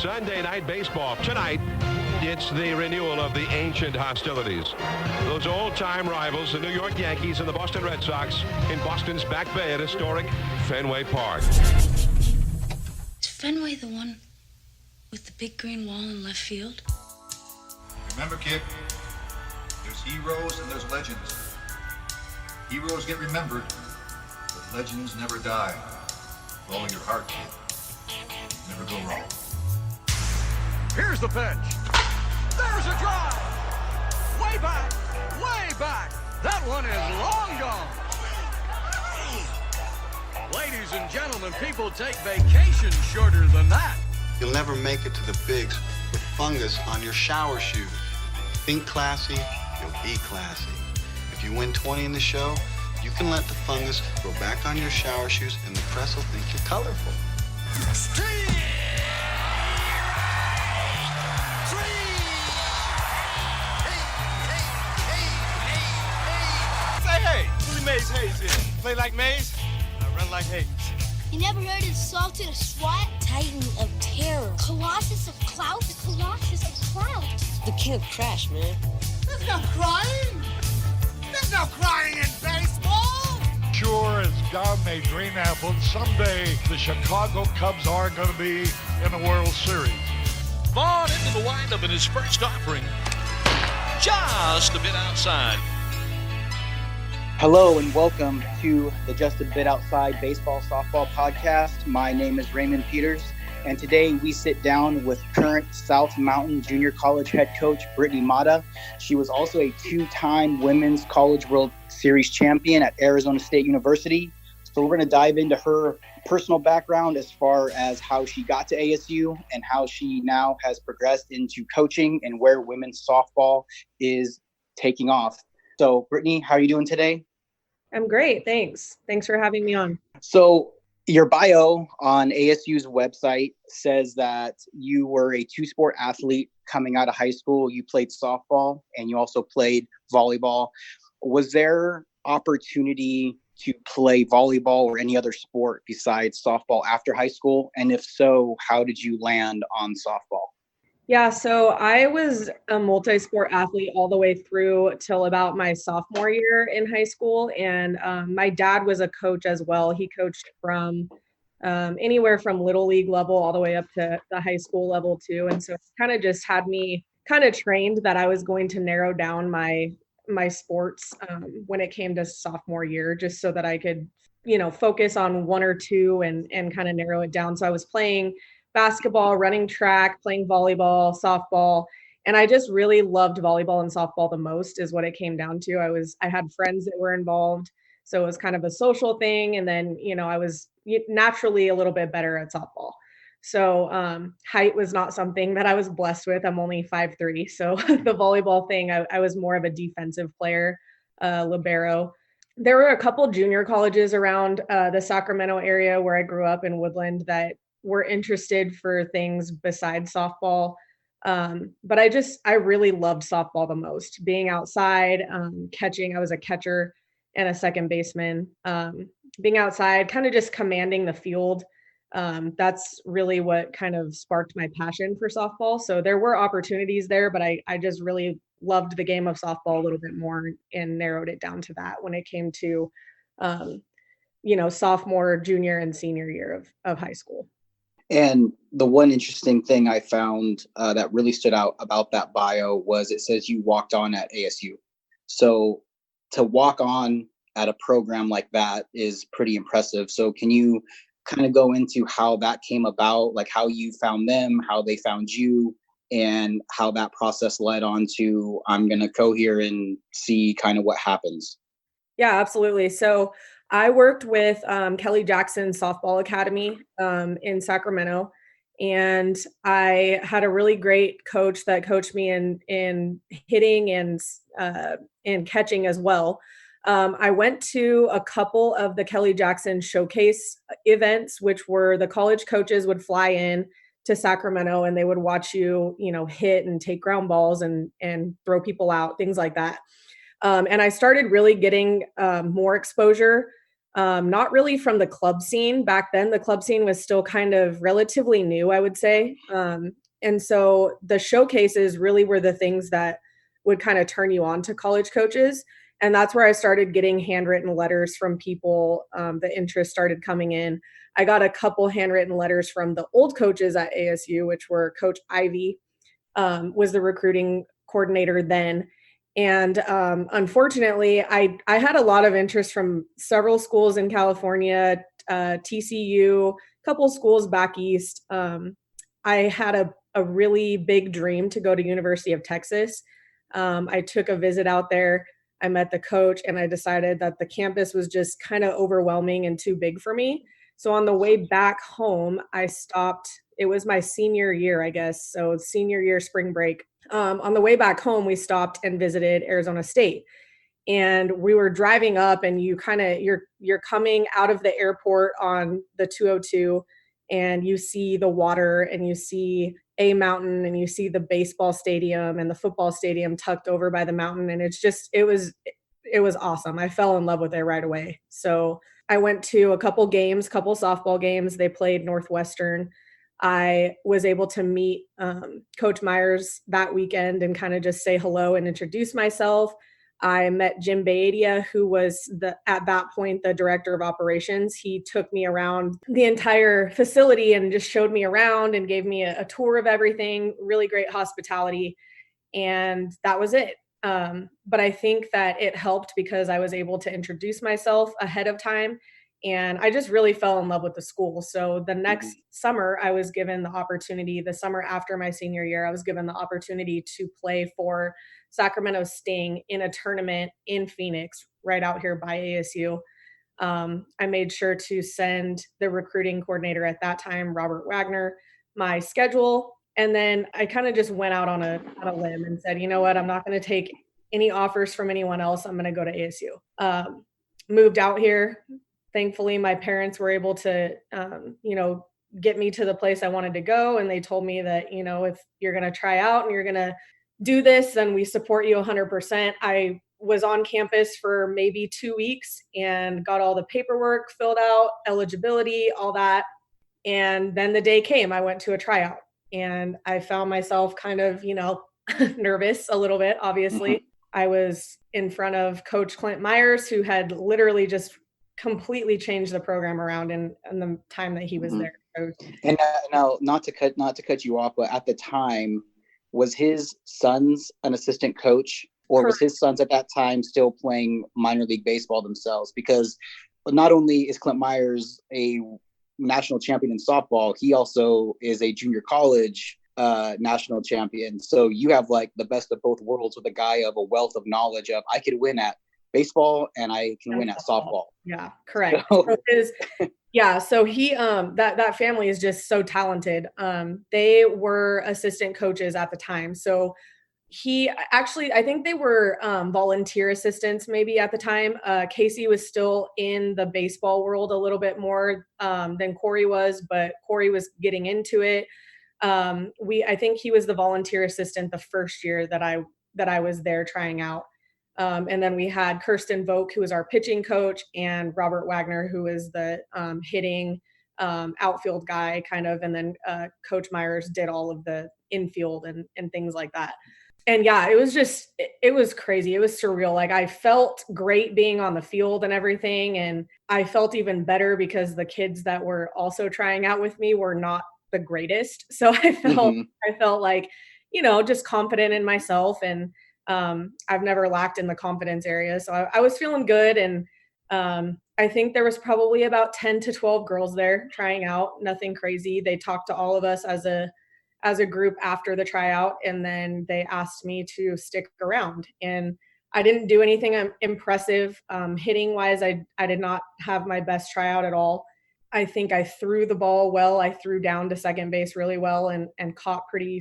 Sunday Night Baseball. Tonight, it's the renewal of the ancient hostilities. Those old-time rivals, the New York Yankees and the Boston Red Sox, in Boston's Back Bay at historic Fenway Park. Is Fenway the one with the big green wall in left field? Remember, kid, there's heroes and there's legends. Heroes get remembered, but legends never die. Follow your heart, kid. Never go wrong. Here's the pitch. There's a drive. Way back. Way back. That one is long gone. Ladies and gentlemen, people take vacations shorter than that. You'll never make it to the bigs with fungus on your shower shoes. Think classy, you'll be classy. If you win 20 in the show, you can let the fungus grow back on your shower shoes and the press will think you're colorful. Say hey, Willie Mays Hayes here. Play like Mays, I run like Hayes. You never heard of Salted of SWAT? Titan of Terror. Colossus of Clout? The Colossus of Clout. The king of trash, man. There's no crying. There's no crying in baseball. Sure as God made green apples, someday the Chicago Cubs are going to be in the World Series. Vaughn into the windup in his first offering. Just a bit outside. Hello and welcome to the Just a Bit Outside Baseball Softball Podcast. My name is Raymond Peters, and today we sit down with current South Mountain Junior College head coach Brittany Mata. She was also a two-time Women's College World Series champion at Arizona State University. So we're going to dive into her personal background as far as how she got to ASU and how she now has progressed into coaching and where women's softball is taking off. So, Brittany, how are you doing today? I'm great. Thanks. Thanks for having me on. So, your bio on ASU's website says that you were a two-sport athlete coming out of high school. You played softball and you also played volleyball. Was there opportunity to play volleyball or any other sport besides softball after high school? And if so, how did you land on softball? Yeah, so I was a multi-sport athlete all the way through till about my sophomore year in high school. And my dad was a coach as well. He coached from anywhere from little league level all the way up to the high school level too. And so it kind of just had me kind of trained that I was going to narrow down my sports when it came to sophomore year, just so that I could, focus on one or two and kind of narrow it down. So I was playing basketball, running track, playing volleyball, softball. And I just really loved volleyball and softball the most is what it came down to. I had friends that were involved. So it was kind of a social thing. And then, I was naturally a little bit better at softball. So height was not something that I was blessed with. I'm only 5'3". So the volleyball thing, I was more of a defensive player, libero. There were a couple junior colleges around the Sacramento area where I grew up in Woodland that were interested for things besides softball. But I really loved softball the most. Being outside, catching, I was a catcher and a second baseman. Being outside, kind of just commanding the field. That's really what kind of sparked my passion for softball. So there were opportunities there, but I just really loved the game of softball a little bit more and narrowed it down to that when it came to, sophomore, junior, and senior year of high school. And the one interesting thing I found that really stood out about that bio was it says you walked on at ASU. So to walk on at a program like that is pretty impressive. So can you kind of go into how that came about, like how you found them, how they found you, and how that process led on to I'm going to go here and see kind of what happens? Yeah, absolutely. So I worked with Kelly Jackson Softball Academy in Sacramento, and I had a really great coach that coached me in hitting and in catching as well. I went to a couple of the Kelly Jackson showcase events, which were the college coaches would fly in to Sacramento and they would watch you, hit and take ground balls and throw people out, things like that. And I started really getting more exposure Not really from the club scene. Back then, the club scene was still kind of relatively new, I would say. And so the showcases really were the things that would kind of turn you on to college coaches. And that's where I started getting handwritten letters from people. The interest started coming in. I got a couple handwritten letters from the old coaches at ASU, which were Coach Ivy, was the recruiting coordinator then. And unfortunately, I had a lot of interest from several schools in California, TCU, a couple schools back east. I had a really big dream to go to University of Texas. I took a visit out there. I met the coach, and I decided that the campus was just kind of overwhelming and too big for me. So on the way back home, I stopped. It was my senior year, I guess. So senior year spring break. On the way back home, we stopped and visited Arizona State. And we were driving up, and you're coming out of the airport on the 202, and you see the water, and you see a mountain, and you see the baseball stadium and the football stadium tucked over by the mountain. And it was awesome. I fell in love with it right away. So I went to a couple softball games. They played Northwestern. I was able to meet Coach Myers that weekend and kind of just say hello and introduce myself. I met Jim Baedia, who was at that point the director of operations. He took me around the entire facility and just showed me around and gave me a tour of everything. Really great hospitality, and that was it. But I think that it helped because I was able to introduce myself ahead of time, and I just really fell in love with the school. So the next summer, I was given the opportunity, the summer after my senior year, I was given the opportunity to play for Sacramento Sting in a tournament in Phoenix, right out here by ASU. I made sure to send the recruiting coordinator at that time, Robert Wagner, my schedule. And then I kind of just went out on a limb and said, you know what, I'm not going to take any offers from anyone else. I'm going to go to ASU. Moved out here. Thankfully, my parents were able to, get me to the place I wanted to go. And they told me that, if you're going to try out and you're going to do this, then we support you 100%. I was on campus for maybe 2 weeks and got all the paperwork filled out, eligibility, all that. And then the day came, I went to a tryout, and I found myself kind of, nervous a little bit, obviously. Mm-hmm. I was in front of Coach Clint Myers, who had literally just completely changed the program around in the time that he was there. So, and now, not to cut you off, but at the time, was his sons an assistant coach, or was his sons at that time still playing minor league baseball themselves? Because not only is Clint Myers a national champion in softball, he also is a junior college national champion. So you have like the best of both worlds with a guy of a wealth of knowledge of, I could win at baseball and I can win at softball. Yeah, correct. So he that family is just so talented. They were assistant coaches at the time. So he actually, I think they were volunteer assistants maybe at the time. Casey was still in the baseball world a little bit more than Corey was, but Corey was getting into it. I think he was the volunteer assistant the first year that I was there trying out. And then we had Kirsten Vogt, who was our pitching coach, and Robert Wagner, who is the hitting outfield guy kind of. And then Coach Myers did all of the infield and things like that. And yeah, it was crazy. It was surreal. Like, I felt great being on the field and everything. And I felt even better because the kids that were also trying out with me were not the greatest. So I felt like, just confident in myself. And I've never lacked in the confidence area. So I was feeling good. And I think there was probably about 10 to 12 girls there trying out, nothing crazy. They talked to all of us as a group after the tryout, and then they asked me to stick around. And I didn't do anything impressive hitting wise. I did not have my best tryout at all. I think I threw the ball well. I threw down to second base really well and caught pretty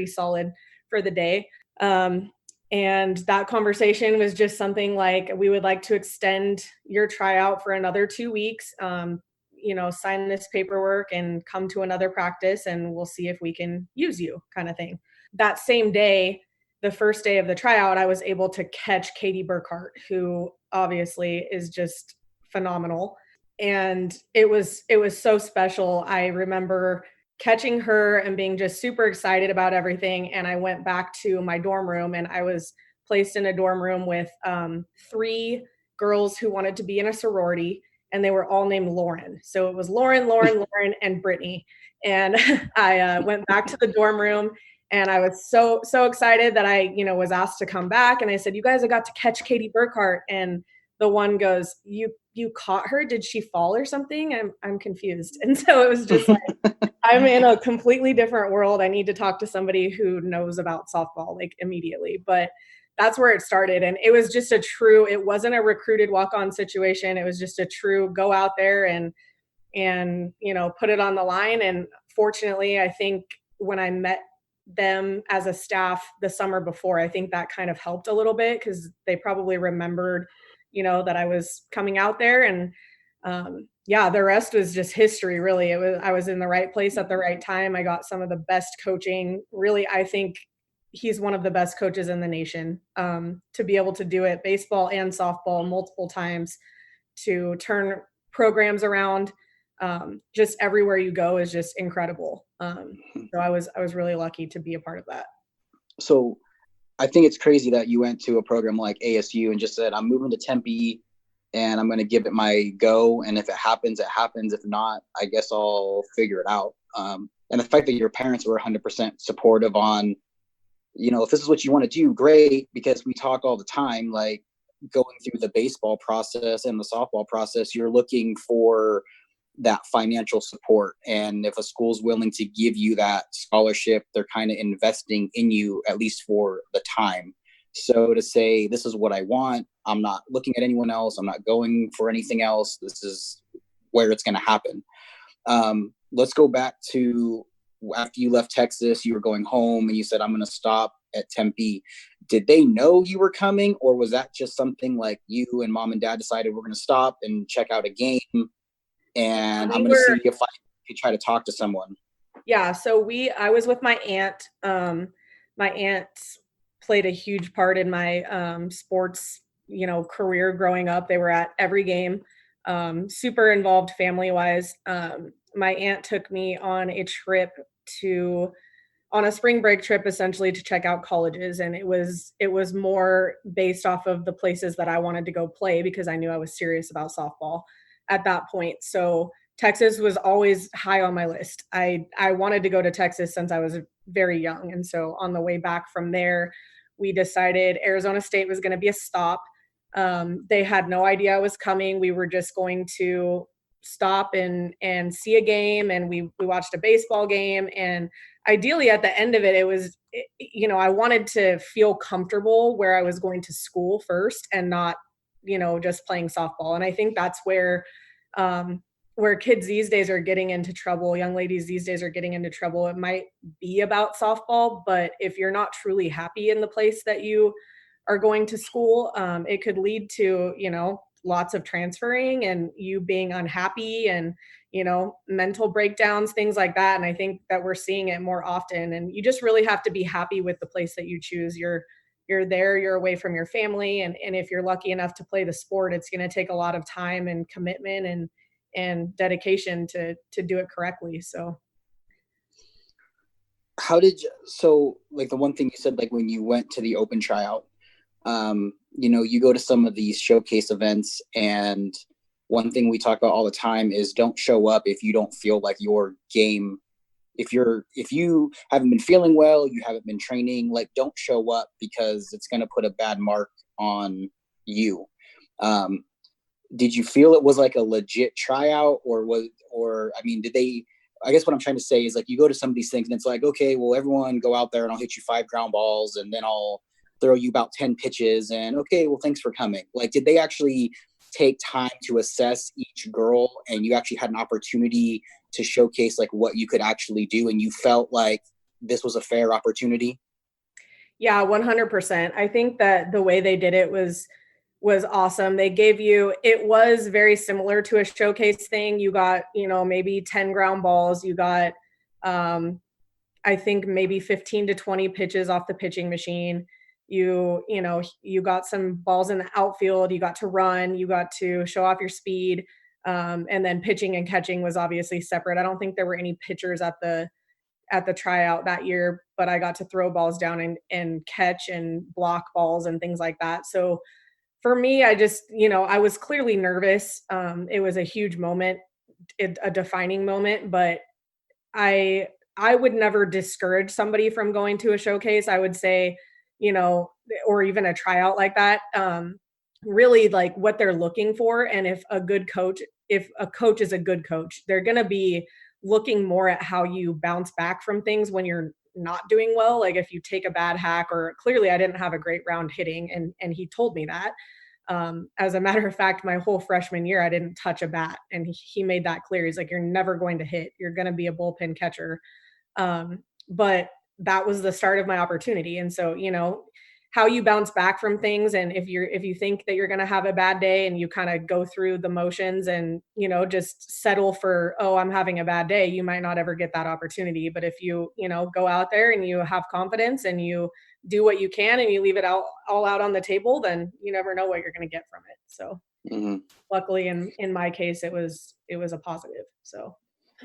solid for the day. And that conversation was just something like, we would like to extend your tryout for another 2 weeks. Sign this paperwork and come to another practice, and we'll see if we can use you, kind of thing. That same day, the first day of the tryout, I was able to catch Katie Burkhart, who obviously is just phenomenal. And it was so special. I remember catching her and being just super excited about everything. And I went back to my dorm room, and I was placed in a dorm room with 3 girls who wanted to be in a sorority, and they were all named Lauren. So it was Lauren, and Brittany. And I went back to the dorm room, and I was so excited that I, was asked to come back. And I said, "You guys, I got to catch Katie Burkhart." And the one goes, "You caught her? Did she fall or something? I'm confused." And so it was just like, I'm in a completely different world. I need to talk to somebody who knows about softball, like, immediately. But that's where it started. And it was just it wasn't a recruited walk-on situation. It was just a true go out there and put it on the line. And fortunately, I think when I met them as a staff the summer before, I think that kind of helped a little bit, because they probably remembered, that I was coming out there. And the rest was just history, really. I was in the right place at the right time. I got some of the best coaching. Really, I think he's one of the best coaches in the nation, to be able to do it, baseball and softball, multiple times, to turn programs around. Just everywhere you go is just incredible. So I was really lucky to be a part of that. So I think it's crazy that you went to a program like ASU and just said, "I'm moving to Tempe and I'm going to give it my go. And if it happens, it happens. If not, I guess I'll figure it out." And the fact that your parents were 100% supportive on, if this is what you want to do, great, because we talk all the time, like, going through the baseball process and the softball process, you're looking for that financial support. And if a school's willing to give you that scholarship, they're kind of investing in you, at least for the time. So to say, this is what I want, I'm not looking at anyone else, I'm not going for anything else, this is where it's going to happen. Let's go back to after you left Texas, you were going home and you said, "I'm going to stop at Tempe." Did they know you were coming, or was that just something like you and mom and dad decided, we're going to stop and check out a game, and I'm going to see if I can try to talk to someone? Yeah. So I was with my aunt. My aunt played a huge part in my sports, career growing up. They were at every game, super involved family wise. My aunt took me on a spring break trip, essentially, to check out colleges. And it was more based off of the places that I wanted to go play, because I knew I was serious about softball at that point. So Texas was always high on my list. I wanted to go to Texas since I was very young. And so on the way back from there, we decided Arizona State was going to be a stop. They had no idea I was coming. We were just going to stop and see a game, and we watched a baseball game. And ideally, at the end of it, it was, I wanted to feel comfortable where I was going to school first, and not, just playing softball. And I think that's where kids these days are getting into trouble. Young ladies these days are getting into trouble. It might be about softball, but if you're not truly happy in the place that you are going to school, it could lead to, lots of transferring and you being unhappy and, mental breakdowns, things like that. And I think that we're seeing it more often. And you just really have to be happy with the place that you choose. You're there, you're away from your family. And if you're lucky enough to play the sport, it's going to take a lot of time and commitment and dedication to do it correctly. So like the one thing you said, like when you went to the open tryout, you go to some of these showcase events, and one thing we talk about all the time is don't show up if you don't feel like your game. If you haven't been feeling well, you haven't been training, like, don't show up, because it's going to put a bad mark on you. Did you feel it was like a legit tryout, did they, I guess what I'm trying to say is, like, you go to some of these things and it's like, okay, well, everyone go out there and I'll hit you 5 ground balls and then I'll throw you about 10 pitches and okay, well, thanks for coming. Like, did they actually take time to assess each girl, and you actually had an opportunity to showcase like what you could actually do, and you felt like this was a fair opportunity? Yeah, 100%. I think that the way they did it was awesome. They gave you, it was very similar to a showcase thing. You got, maybe 10 ground balls. You got, I think maybe 15 to 20 pitches off the pitching machine. You got some balls in the outfield, you got to run, you got to show off your speed. And then pitching and catching was obviously separate. I don't think there were any pitchers at the tryout that year, but I got to throw balls down and catch and block balls and things like that. So for me, I just, I was clearly nervous. It was a huge moment, a defining moment, but I would never discourage somebody from going to a showcase. I would say, or even a tryout like that, really like what they're looking for. And if a coach is a good coach, they're going to be looking more at how you bounce back from things when you're not doing well. Like if you take a bad hack, or clearly I didn't have a great round hitting, and he told me that. As a matter of fact, my whole freshman year, I didn't touch a bat, and he made that clear. He's like, you're never going to hit. You're going to be a bullpen catcher. But that was the start of my opportunity. And so, how you bounce back from things. And if you think that you're going to have a bad day and you kind of go through the motions and, just settle for, oh, I'm having a bad day, you might not ever get that opportunity. But if you, go out there and you have confidence and you do what you can and you leave it all out on the table, then you never know what you're going to get from it. So luckily in my case, it was a positive. So.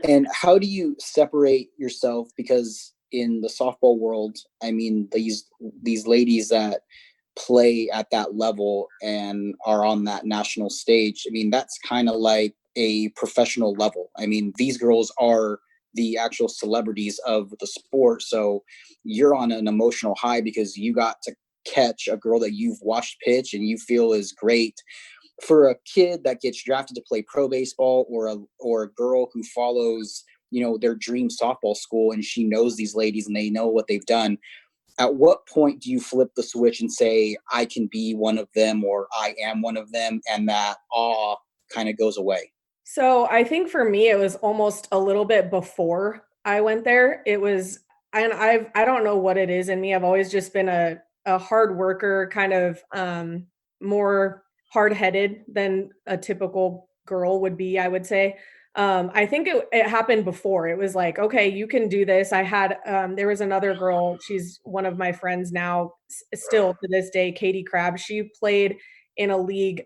And how do you separate yourself? Because in the softball world, I mean, these ladies that play at that level and are on that national stage, I mean, that's kind of like a professional level. I mean, these girls are the actual celebrities of the sport. So you're on an emotional high because you got to catch a girl that you've watched pitch and you feel is great. For a kid that gets drafted to play pro baseball, or a girl who follows, their dream softball school, and she knows these ladies and they know what they've done, at what point do you flip the switch and say, I can be one of them, or I am one of them, and that awe kind of goes away? So I think for me, it was almost a little bit before I went there. It was, and I don't know what it is in me. I've always just been a hard worker, kind of more hard-headed than a typical girl would be, I would say. I think it happened before. It was like, okay, you can do this. I had, there was another girl, she's one of my friends now, still to this day, Katie Crabb. She played in a league,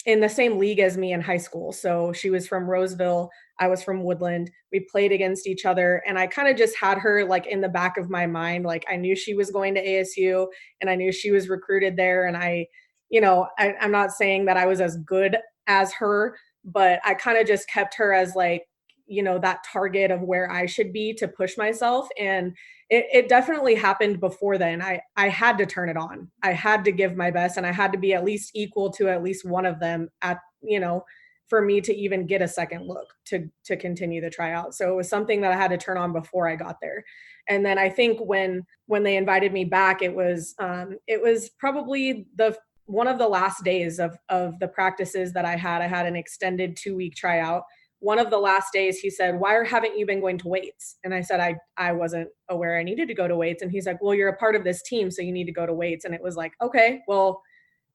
in the same league as me in high school. So she was from Roseville. I was from Woodland. We played against each other. And I kind of just had her like in the back of my mind. Like I knew she was going to ASU and I knew she was recruited there. And I'm not saying that I was as good as her, but I kind of just kept her as like, that target of where I should be to push myself. And it definitely happened before then. I had to turn it on. I had to give my best, and I had to be at least equal to at least one of them for me to even get a second look to continue the tryout. So it was something that I had to turn on before I got there. And then I think when they invited me back, it was probably one of the last days of the practices that I had an extended 2-week tryout. One of the last days he said, why haven't you been going to weights? And I said, I wasn't aware I needed to go to weights. And he's like, well, you're a part of this team, so you need to go to weights. And it was like, okay, well,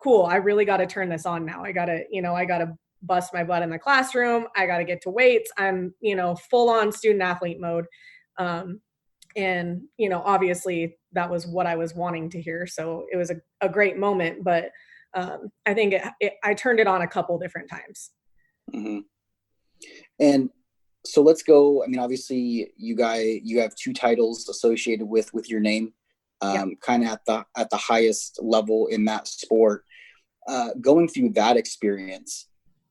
cool. I really got to turn this on now. I got to bust my butt in the classroom. I got to get to weights. I'm, full on student athlete mode. And, obviously that was what I was wanting to hear. So it was a great moment, but I think I turned it on a couple different times. Mm-hmm. And so let's go. I mean, obviously you have 2 titles associated with your name, kind of at the highest level in that sport. Going through that experience,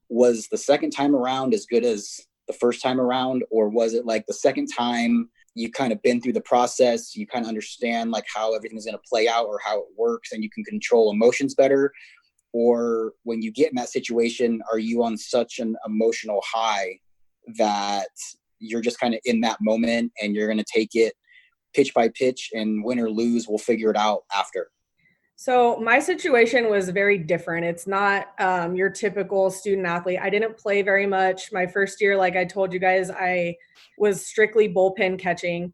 was the second time around as good as the first time around, or was it like the second time you kind of been through the process, you kind of understand like how everything's going to play out or how it works, and you can control emotions better? Or when you get in that situation, are you on such an emotional high that you're just kind of in that moment and you're going to take it pitch by pitch, and win or lose, we'll figure it out after? So my situation was very different. It's not your typical student athlete. I didn't play very much. My first year, like I told you guys, I was strictly bullpen catching.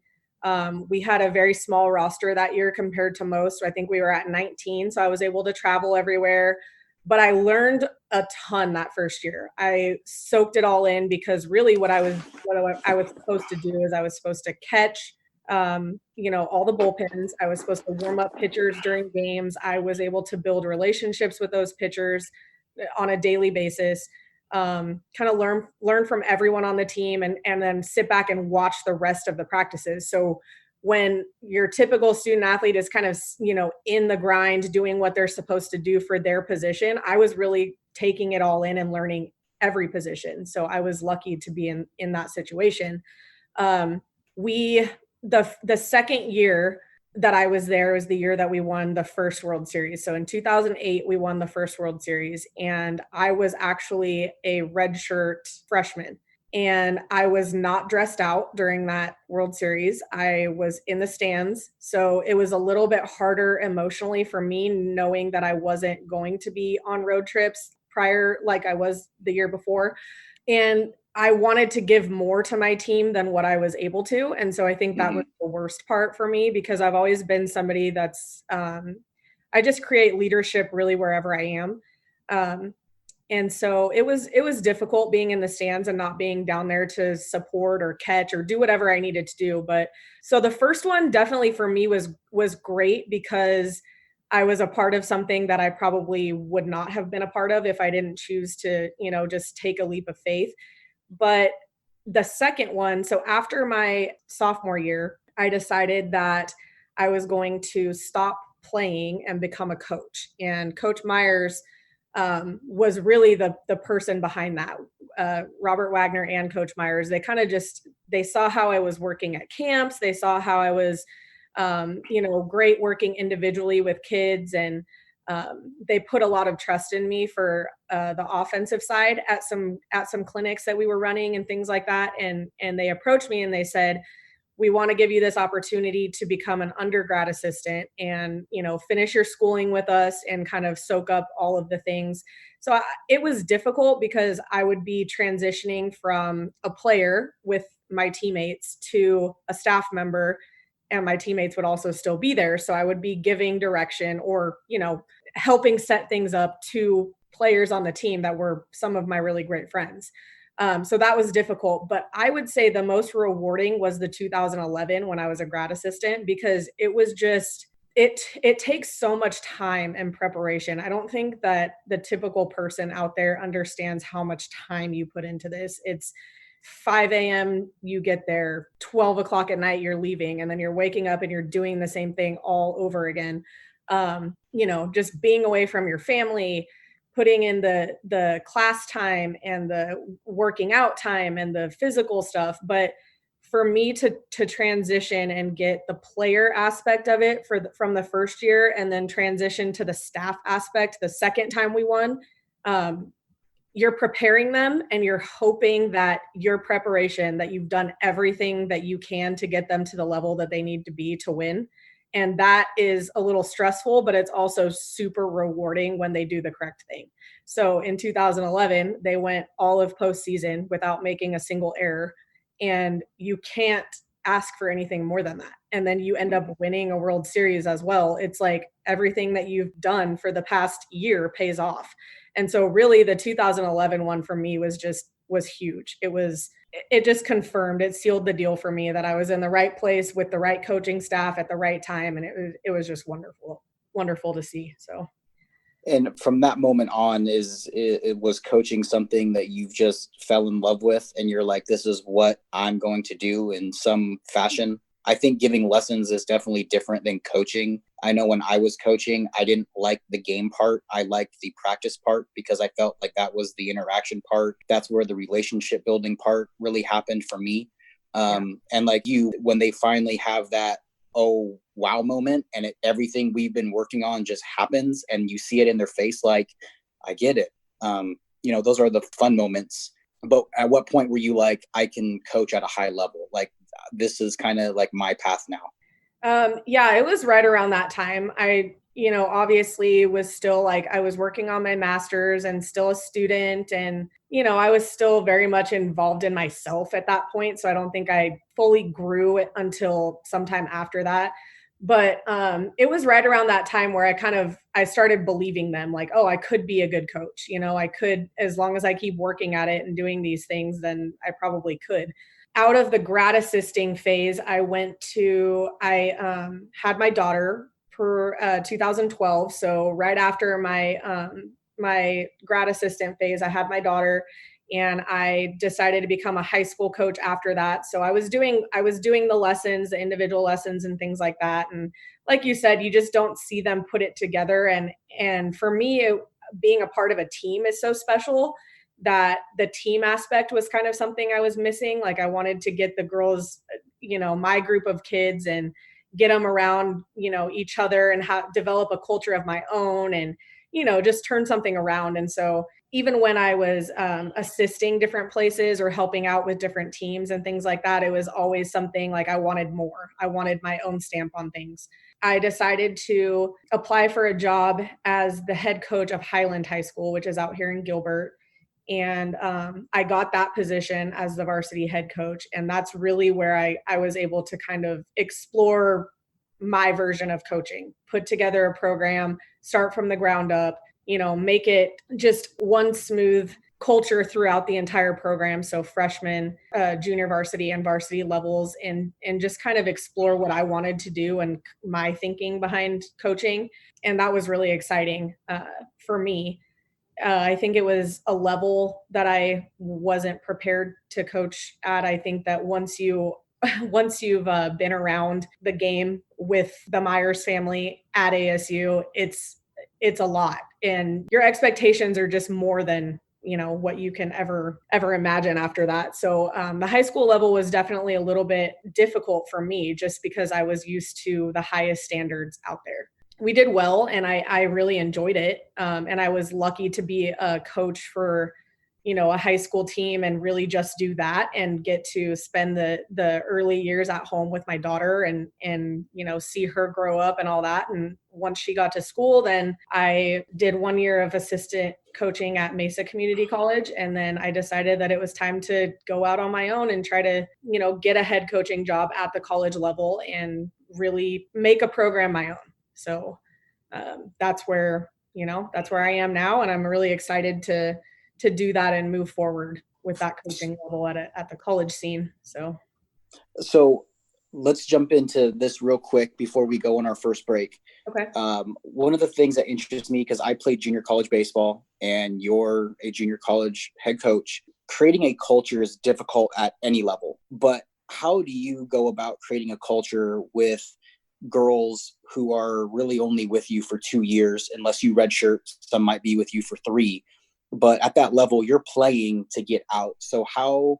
We had a very small roster that year compared to most. I think we were at 19, so I was able to travel everywhere. But I learned a ton that first year. I soaked it all in, because really what I was supposed to do is I was supposed to catch, all the bullpens. I was supposed to warm up pitchers during games. I was able to build relationships with those pitchers on a daily basis. Kind of learn from everyone on the team, and then sit back and watch the rest of the practices. So when your typical student athlete is kind of, in the grind, doing what they're supposed to do for their position, I was really taking it all in and learning every position. So I was lucky to be in that situation. The second year that I was there was the year that we won the first World Series. So in 2008, we won the first World Series, and I was actually a redshirt freshman. And I was not dressed out during that World Series. I was in the stands. So it was a little bit harder emotionally for me, knowing that I wasn't going to be on road trips prior, like I was the year before. And I wanted to give more to my team than what I was able to. And so I think that was the worst part for me, because I've always been somebody that's, I just create leadership really wherever I am. And so it was difficult being in the stands and not being down there to support or catch or do whatever I needed to do. But so the first one definitely for me was great, because I was a part of something that I probably would not have been a part of if I didn't choose to, just take a leap of faith. But the second one, so after my sophomore year, I decided that I was going to stop playing and become a coach. And Coach Myers was really the person behind that. Robert Wagner and Coach Myers, they kind of they saw how I was working at camps. They saw how I was, great working individually with kids. And they put a lot of trust in me for the offensive side at some clinics that we were running and things like that. And they approached me and they said, we want to give you this opportunity to become an undergrad assistant and, finish your schooling with us and kind of soak up all of the things. So it was difficult, because I would be transitioning from a player with my teammates to a staff member, and my teammates would also still be there. So I would be giving direction or, helping set things up to players on the team that were some of my really great friends. So that was difficult, but I would say the most rewarding was the 2011 when I was a grad assistant, because it was just, it takes so much time and preparation. I don't think that the typical person out there understands how much time you put into this. It's 5 a.m. you get there, 12 o'clock at night you're leaving, and then you're waking up and you're doing the same thing all over again. Just being away from your family, putting in the class time and the working out time and the physical stuff. But for me to transition and get the player aspect of it from the first year, and then transition to the staff aspect the second time we won, you're preparing them and you're hoping that your preparation, that you've done everything that you can to get them to the level that they need to be to win. And that is a little stressful, but it's also super rewarding when they do the correct thing. So in 2011, they went all of postseason without making a single error. And you can't ask for anything more than that. And then you end up winning a World Series as well. It's like everything that you've done for the past year pays off. And so really the 2011 one for me was huge. It just confirmed, it sealed the deal for me that I was in the right place with the right coaching staff at the right time. And it was just wonderful to see. So. And from that moment on, it was coaching something that you've just fell in love with, and you're like, this is what I'm going to do in some fashion? I think giving lessons is definitely different than coaching. I know when I was coaching, I didn't like the game part. I liked the practice part, because I felt like that was the interaction part. That's where the relationship building part really happened for me. And like you, when they finally have that, oh, wow moment, and everything we've been working on just happens, and you see it in their face, like, I get it. Those are the fun moments. But at what point were you like, I can coach at a high level? Like, this is kind of like my path now. It was right around that time. I, obviously was still like, I was working on my master's and still a student, and, I was still very much involved in myself at that point. So I don't think I fully grew it until sometime after that. But it was right around that time where I started believing them, like, oh, I could be a good coach. I could, as long as I keep working at it and doing these things, then I probably could. out of the grad assisting phase, I had my daughter for 2012. So right after my grad assistant phase, I had my daughter, and I decided to become a high school coach after that. So I was doing the lessons, the individual lessons and things like that. And like you said, you just don't see them put it together. And for me, being a part of a team is so special that the team aspect was kind of something I was missing. Like I wanted to get the girls, my group of kids, and get them around, each other, and develop a culture of my own, and, just turn something around. And so even when I was assisting different places or helping out with different teams and things like that, it was always something like I wanted more. I wanted my own stamp on things. I decided to apply for a job as the head coach of Highland High School, which is out here in Gilbert. And I got that position as the varsity head coach. And that's really where I was able to kind of explore my version of coaching, put together a program, start from the ground up, make it just one smooth culture throughout the entire program. So freshman, junior varsity and varsity levels, and just kind of explore what I wanted to do and my thinking behind coaching. And that was really exciting for me. I think it was a level that I wasn't prepared to coach at. I think that once you've been around the game with the Myers family at ASU, it's a lot, and your expectations are just more than what you can ever imagine after that. So the high school level was definitely a little bit difficult for me, just because I was used to the highest standards out there. We did well, and I really enjoyed it. And I was lucky to be a coach for, a high school team, and really just do that and get to spend the early years at home with my daughter and see her grow up and all that. And once she got to school, then I did 1 year of assistant coaching at Mesa Community College. And then I decided that it was time to go out on my own and try to, get a head coaching job at the college level and really make a program my own. So that's where I am now. And I'm really excited to do that and move forward with that coaching level at the college scene. So let's jump into this real quick before we go on our first break. Okay. One of the things that interests me, because I played junior college baseball and you're a junior college head coach, creating a culture is difficult at any level. But how do you go about creating a culture with girls who are really only with you for 2 years, unless you redshirt? Some might be with you for 3. But at that level, you're playing to get out. So how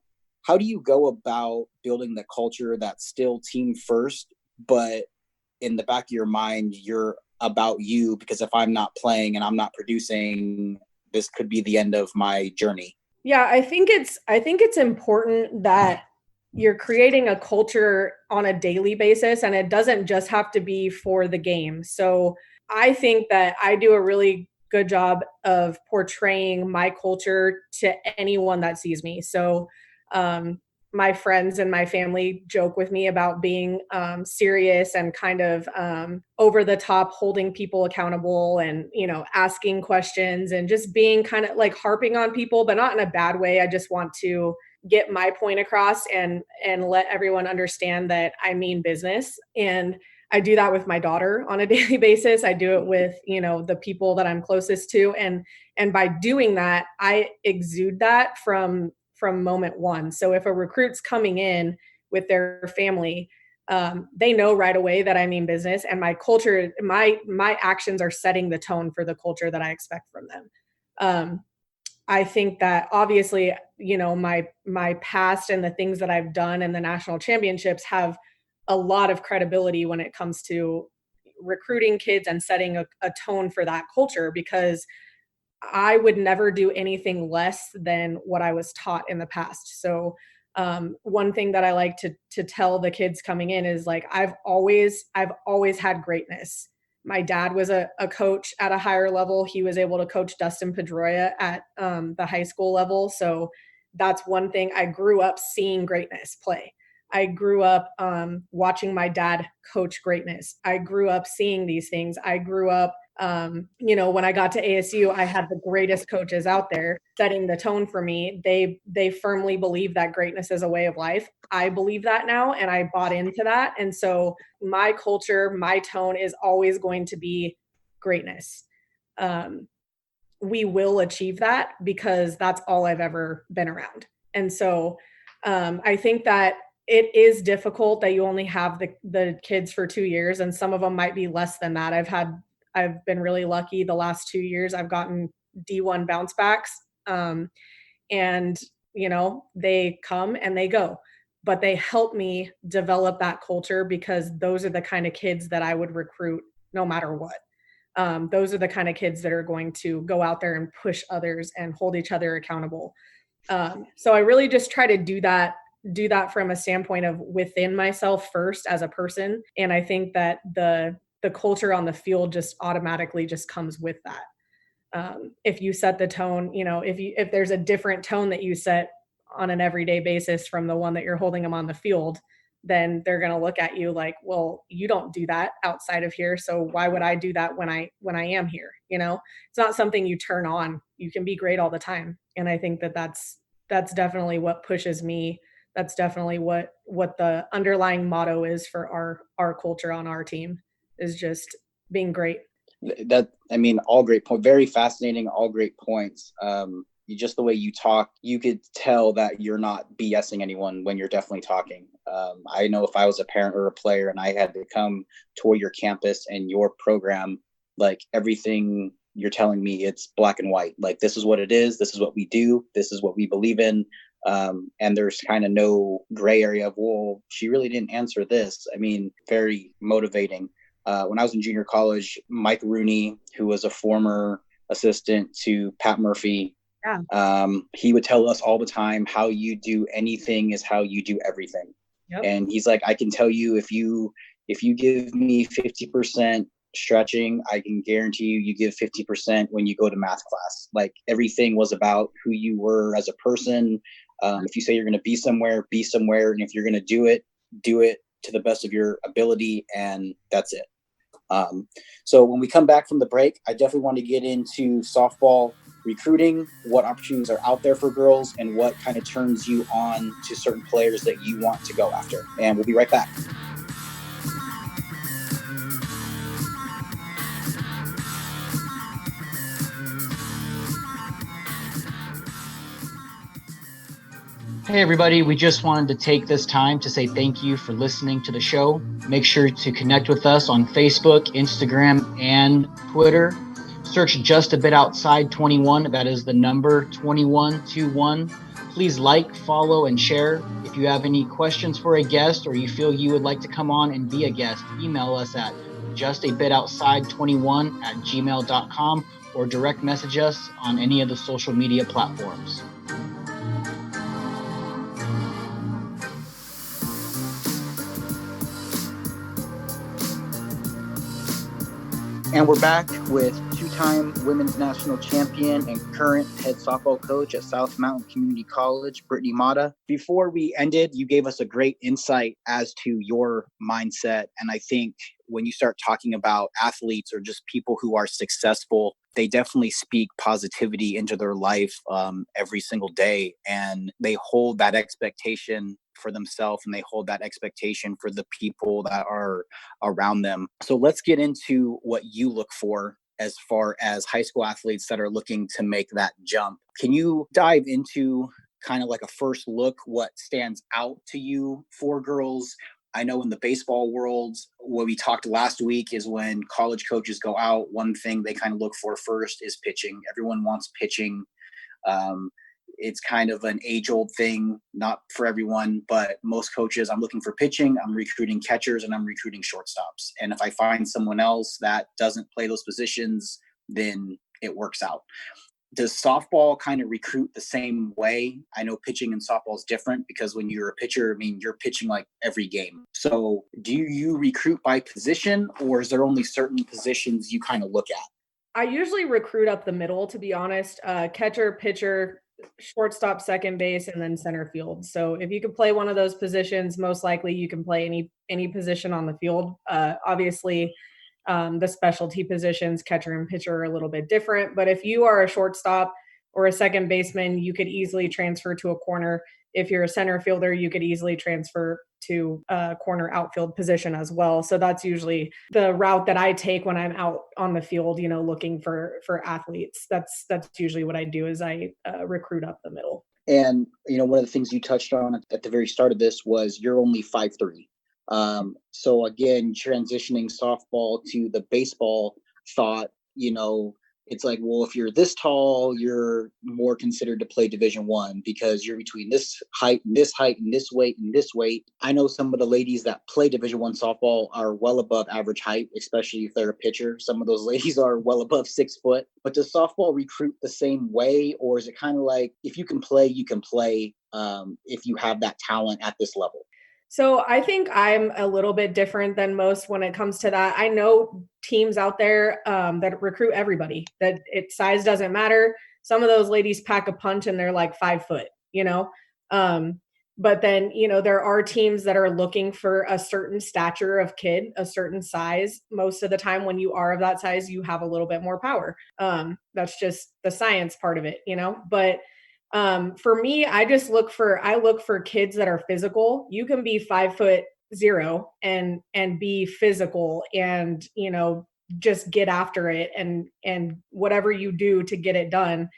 do you go about building the culture that's still team first, but in the back of your mind, you're about you? Because if I'm not playing and I'm not producing, this could be the end of my journey. Yeah, I think it's important that you're creating a culture on a daily basis, and it doesn't just have to be for the game. So I think that I do a really good job of portraying my culture to anyone that sees me. So my friends and my family joke with me about being serious and kind of over the top, holding people accountable, and asking questions, and just being kind of like harping on people, but not in a bad way. I just want to get my point across and let everyone understand that I mean business. And I do that with my daughter on a daily basis. I do it with, the people that I'm closest to. And by doing that, I exude that from moment one. So if a recruit's coming in with their family, they know right away that I mean business, and my culture, my actions are setting the tone for the culture that I expect from them. I think that obviously, my past and the things that I've done in the national championships have a lot of credibility when it comes to recruiting kids and setting a tone for that culture, because I would never do anything less than what I was taught in the past. So one thing that I like to tell the kids coming in is like, I've always had greatness. My dad was a coach at a higher level. He was able to coach Dustin Pedroia at the high school level. So that's one thing. I grew up seeing greatness play. I grew up watching my dad coach greatness. I grew up seeing these things. I grew up When I got to ASU, I had the greatest coaches out there setting the tone for me. They firmly believe that greatness is a way of life. I believe that now, and I bought into that. And so my culture, my tone is always going to be greatness. We will achieve that because that's all I've ever been around. And so I think that it is difficult that you only have the kids for 2 years, and some of them might be less than that. I've been really lucky the last 2 years. I've gotten D1 bounce backs. And, they come and they go, but they help me develop that culture because those are the kind of kids that I would recruit no matter what. Those are the kind of kids that are going to go out there and push others and hold each other accountable. So I really just try to do that from a standpoint of within myself first as a person. And I think that the culture on the field just automatically just comes with that. If you set the tone, if there's a different tone that you set on an everyday basis from the one that you're holding them on the field, then they're going to look at you like, well, you don't do that outside of here. So why would I do that when I am here? It's not something you turn on. You can be great all the time. And I think that that's definitely what pushes me. That's definitely what the underlying motto is for our culture on our team, is just being great. All great points. Very fascinating. All great points. Just the way you talk, you could tell that you're not BSing anyone when you're definitely talking. I know if I was a parent or a player and I had to come tour your campus and your program, like everything you're telling me, it's black and white. Like, this is what it is. This is what we do. This is what we believe in. And there's kind of no gray area of, well, she really didn't answer this. Very motivating. When I was in junior college, Mike Rooney, who was a former assistant to Pat Murphy, he would tell us all the time, how you do anything is how you do everything. Yep. And he's like, I can tell you, if you give me 50% stretching, I can guarantee you give 50% when you go to math class. Like, everything was about who you were as a person. If you say you're going to be somewhere, be somewhere. And if you're going to do it to the best of your ability. And that's it. So when we come back from the break, I definitely want to get into softball recruiting, what opportunities are out there for girls, and what kind of turns you on to certain players that you want to go after. And we'll be right back. Hey everybody, we just wanted to take this time to say thank you for listening to the show. Make sure to connect with us on Facebook, Instagram, and Twitter. Search Just a Bit Outside 21. That is the number 2121. Please like, follow, and share. If you have any questions for a guest, or you feel you would like to come on and be a guest, email us at justabitoutside21@gmail.com or direct message us on any of the social media platforms. And we're back with two-time women's national champion and current head softball coach at South Mountain Community College, Brittany Mata. Before we ended, you gave us a great insight as to your mindset. And I think when you start talking about athletes or just people who are successful, they definitely speak positivity into their life every single day. And they hold that expectation for themselves, and they hold that expectation for the people that are around them. So let's get into what you look for as far as high school athletes that are looking to make that jump. Can you dive into kind of like a first look, what stands out to you for girls? I know in the baseball world, what we talked last week is when college coaches go out, one thing they kind of look for first is pitching. Everyone wants pitching. It's kind of an age-old thing, not for everyone, but most coaches, I'm looking for pitching, I'm recruiting catchers, and I'm recruiting shortstops. And if I find someone else that doesn't play those positions, then it works out. Does softball kind of recruit the same way? I know pitching and softball is different because when you're a pitcher, you're pitching like every game. So do you recruit by position, or is there only certain positions you kind of look at? I usually recruit up the middle, to be honest. Catcher, pitcher, shortstop, second base, and then center field. So if you can play one of those positions, most likely you can play any position on the field. Obviously, The specialty positions, catcher and pitcher, are a little bit different. But if you are a shortstop or a second baseman, you could easily transfer to a corner. If you're a center fielder, you could easily transfer to a corner outfield position as well. So that's usually the route that I take when I'm out on the field, looking for athletes. That's usually what I do, is I recruit up the middle. And, one of the things you touched on at the very start of this was you're only 5'3". So again, transitioning softball to the baseball thought, it's like, well, if you're this tall, you're more considered to play Division I because you're between this height and this height and this weight and this weight. I know some of the ladies that play Division I softball are well above average height, especially if they're a pitcher. Some of those ladies are well above 6 foot. But does softball recruit the same way, or is it kind of like if you can play, you can play if you have that talent at this level? So I think I'm a little bit different than most when it comes to that. I know teams out there that recruit everybody, that size doesn't matter. Some of those ladies pack a punch and they're like 5 foot, but then, there are teams that are looking for a certain stature of kid, a certain size. Most of the time when you are of that size, you have a little bit more power. That's just the science part of it, but for me, I look for kids that are physical. You can be 5'0" and be physical and, just get after it and whatever you do to get it done,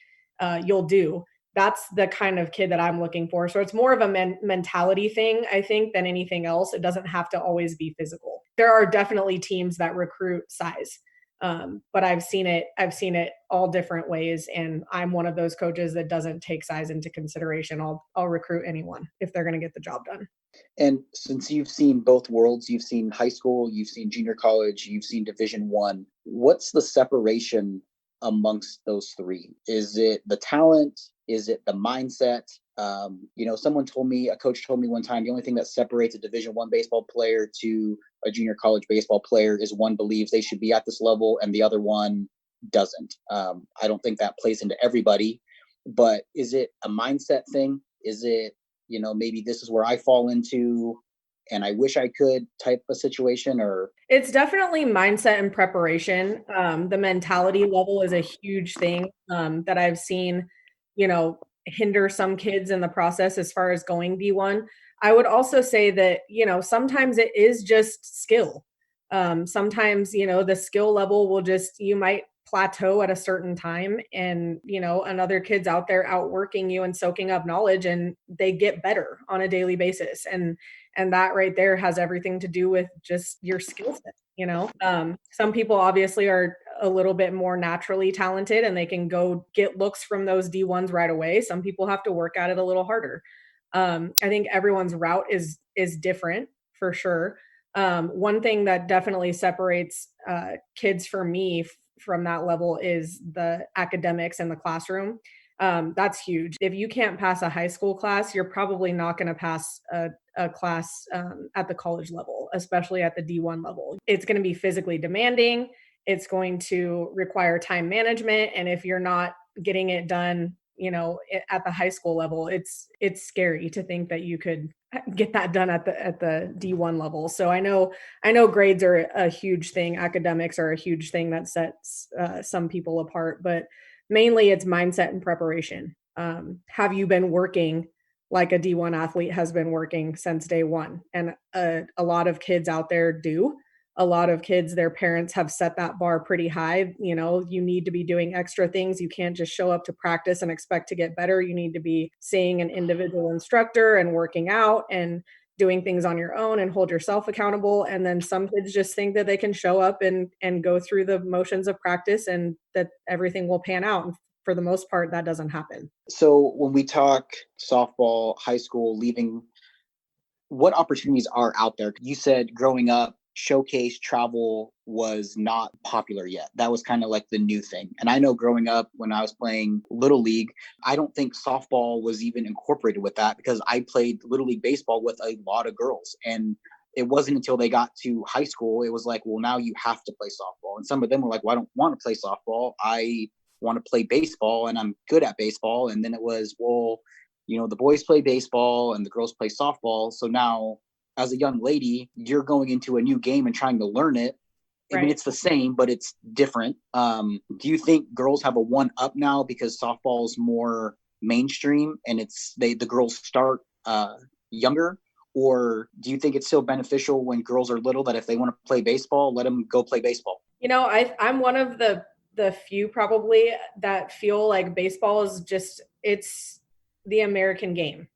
you'll do. That's the kind of kid that I'm looking for. So it's more of a mentality thing, I think, than anything else. It doesn't have to always be physical. There are definitely teams that recruit size. But I've seen it all different ways. And I'm one of those coaches that doesn't take size into consideration. I'll recruit anyone if they're going to get the job done. And since you've seen both worlds, you've seen high school, you've seen junior college, you've seen Division I, what's the separation amongst those three? Is it the talent? Is it the mindset? A coach told me one time, the only thing that separates a Division I baseball player to a junior college baseball player is one believes they should be at this level and the other one doesn't. I don't think that plays into everybody, but is it a mindset thing? Is it, maybe this is where I fall into and I wish I could type of situation? Or it's definitely mindset and preparation. The mentality level is a huge thing that I've seen, hinder some kids in the process as far as going D1. I would also say that, sometimes it is just skill. Sometimes, the skill level you might plateau at a certain time and, another kid's out there outworking you and soaking up knowledge and they get better on a daily basis. And that right there has everything to do with just your skill set. Some people obviously are a little bit more naturally talented and they can go get looks from those D1s right away. Some people have to work at it a little harder. I think everyone's route is different for sure. One thing that definitely separates kids for me from that level is the academics in the classroom. That's huge. If you can't pass a high school class, you're probably not going to pass a class at the college level, especially at the D1 level. It's going to be physically demanding. It's going to require time management. And if you're not getting it done, at the high school level, it's scary to think that you could get that done at the D1 level. So I know grades are a huge thing. Academics are a huge thing that sets some people apart, but mainly it's mindset and preparation. Have you been working like a D1 athlete has been working since day one? And a lot of kids out there do. A lot of kids, their parents have set that bar pretty high. You need to be doing extra things. You can't just show up to practice and expect to get better. You need to be seeing an individual instructor and working out and doing things on your own and hold yourself accountable. And then some kids just think that they can show up and go through the motions of practice and that everything will pan out. And for the most part, that doesn't happen. So when we talk softball, high school, leaving, what opportunities are out there? You said growing up, showcase travel was not popular yet. That was kind of like the new thing. And I know growing up when I was playing Little League, I don't think softball was even incorporated with that because I played Little League baseball with a lot of girls. And it wasn't until they got to high school, it was like, well, now you have to play softball. And some of them were like, well, I don't want to play softball. I want to play baseball and I'm good at baseball. And then it was, well, the boys play baseball and the girls play softball. So now as a young lady, you're going into a new game and trying to learn it. I mean, it's the same, but it's different. Do you think girls have a one up now because softball is more mainstream and the girls start younger? Or do you think it's still beneficial when girls are little that if they want to play baseball, let them go play baseball? I'm one of the few probably that feel like baseball is it's the American game.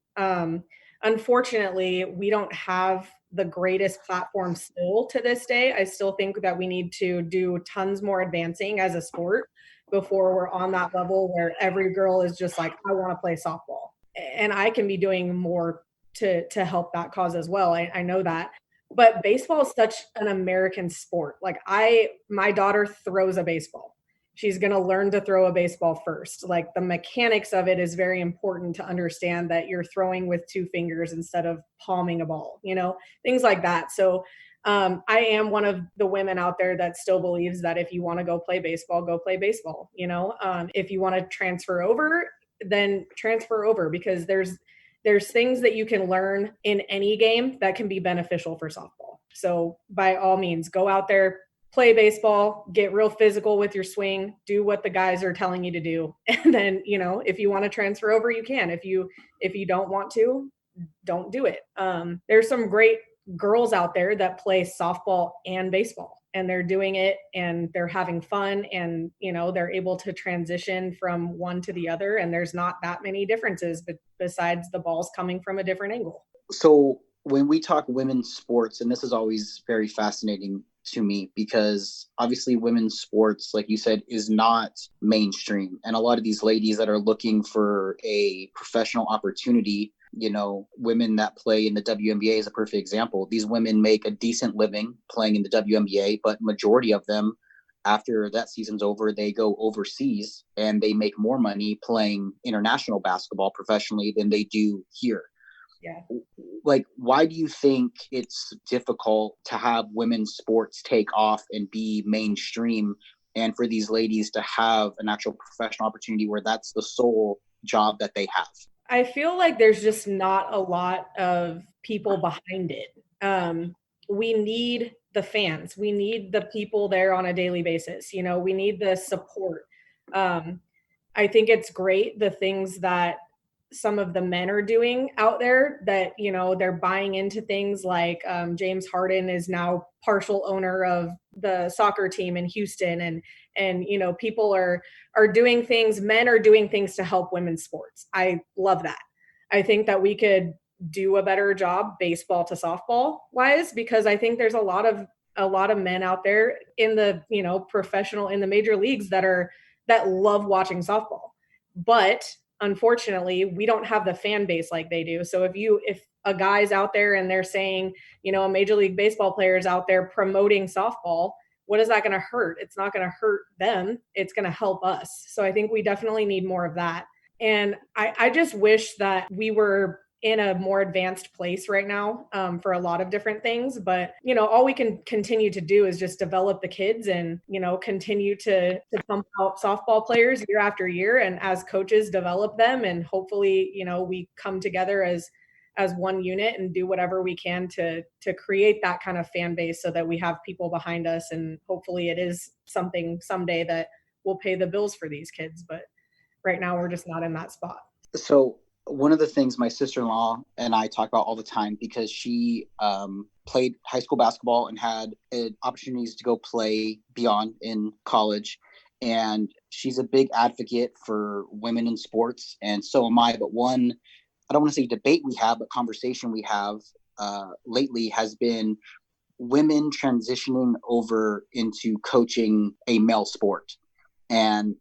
Unfortunately, we don't have the greatest platform still to this day. I still think that we need to do tons more advancing as a sport before we're on that level where every girl is just like, I want to play softball. And I can be doing more to help that cause as well. I know that. But baseball is such an American sport. Like my daughter throws a baseball. She's going to learn to throw a baseball first. Like the mechanics of it is very important to understand that you're throwing with two fingers instead of palming a ball, things like that. So I am one of the women out there that still believes that if you want to go play baseball, go play baseball. If you want to transfer over, then transfer over, because there's things that you can learn in any game that can be beneficial for softball. So by all means, go out there, play baseball, get real physical with your swing, do what the guys are telling you to do. And then, if you want to transfer over, you can. If you don't want to, don't do it. There's some great girls out there that play softball and baseball, and they're doing it and they're having fun, and, they're able to transition from one to the other. And there's not that many differences, but besides the balls coming from a different angle. So when we talk women's sports, and this is always very fascinating to me, because obviously women's sports, like you said, is not mainstream. And a lot of these ladies that are looking for a professional opportunity, women that play in the WNBA is a perfect example. These women make a decent living playing in the WNBA, but majority of them, after that season's over, they go overseas and they make more money playing international basketball professionally than they do here. Yeah. Like, why do you think it's difficult to have women's sports take off and be mainstream, and for these ladies to have an actual professional opportunity where that's the sole job that they have? I feel like there's just not a lot of people behind it. We need the fans. We need the people there on a daily basis. We need the support. I think it's great, the things that some of the men are doing out there, that, they're buying into things like James Harden is now partial owner of the soccer team in Houston. And people are doing things, men are doing things to help women's sports. I love that. I think that we could do a better job baseball to softball wise, because I think there's a lot of men out there in the, professional, in the major leagues that love watching softball. But unfortunately, we don't have the fan base like they do. So if a guy's out there and they're saying, a Major League Baseball player is out there promoting softball, what is that going to hurt? It's not going to hurt them. It's going to help us. So I think we definitely need more of that. And I just wish that we were in a more advanced place right now for a lot of different things. But, all we can continue to do is just develop the kids and, continue to pump out softball players year after year. And as coaches develop them, and hopefully, we come together as one unit and do whatever we can to create that kind of fan base so that we have people behind us. And hopefully it is something someday that will pay the bills for these kids. But right now we're just not in that spot. So one of the things my sister-in-law and I talk about all the time, because she played high school basketball and had opportunities to go play beyond in college. And she's a big advocate for women in sports. And so am I. But I don't want to say debate we have, but conversation we have lately has been women transitioning over into coaching a male sport. And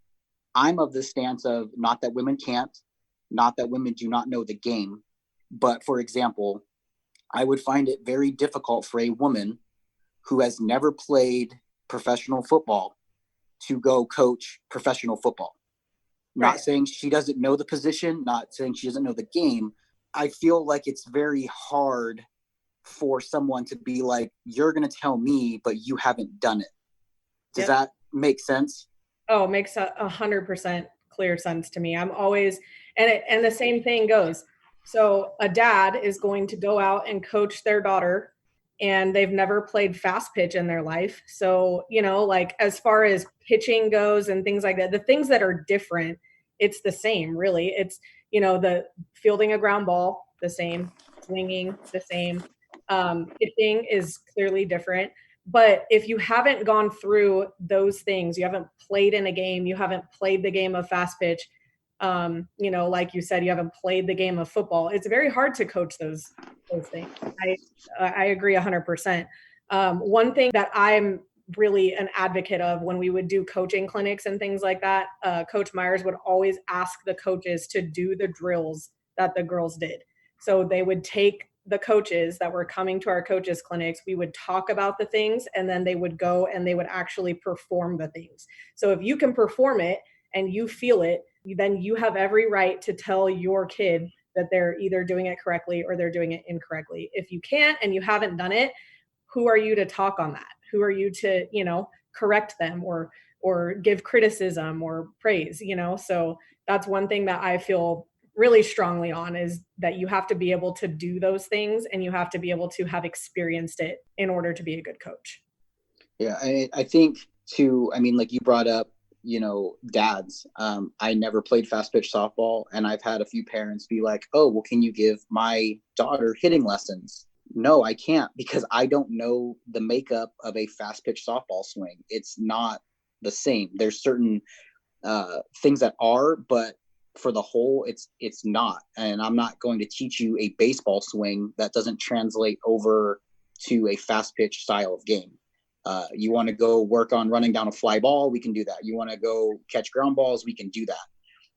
I'm of the stance of, not that women can't, not that women do not know the game, but for example, I would find it very difficult for a woman who has never played professional football to go coach professional football. Right. Not saying she doesn't know the position, not saying she doesn't know the game. I feel like it's very hard for someone to be like, you're going to tell me, but you haven't done it. Does that make sense? Oh, it makes 100% clear sense to me. I'm always, and the same thing goes. So a dad is going to go out and coach their daughter, and they've never played fast pitch in their life. So, like as far as pitching goes and things like that, the things that are different, it's the same, really. It's, the fielding a ground ball, the same, swinging, the same. Pitching is clearly different. But if you haven't gone through those things, you haven't played in a game, you haven't played the game of fast pitch, like you said, you haven't played the game of football, it's very hard to coach those things. I agree 100%. One thing that I'm really an advocate of when we would do coaching clinics and things like that, Coach Myers would always ask the coaches to do the drills that the girls did. So they would take the coaches that were coming to our coaches clinics, we would talk about the things, and then they would go and they would actually perform the things. So if you can perform it and you feel it, then you have every right to tell your kid that they're either doing it correctly or they're doing it incorrectly. If you can't and you haven't done it, who are you to talk on that? Who are you to, correct them or give criticism or praise, So that's one thing that I feel really strongly on, is that you have to be able to do those things and you have to be able to have experienced it in order to be a good coach. Yeah, I think too, like you brought up, dads. I never played fast pitch softball, and I've had a few parents be like, oh, well, can you give my daughter hitting lessons? No, I can't, because I don't know the makeup of a fast pitch softball swing. It's not the same. There's certain things that are, but for the whole, it's not. And I'm not going to teach you a baseball swing that doesn't translate over to a fast pitch style of game. You want to go work on running down a fly ball, we can do that. You want to go catch ground balls, we can do that.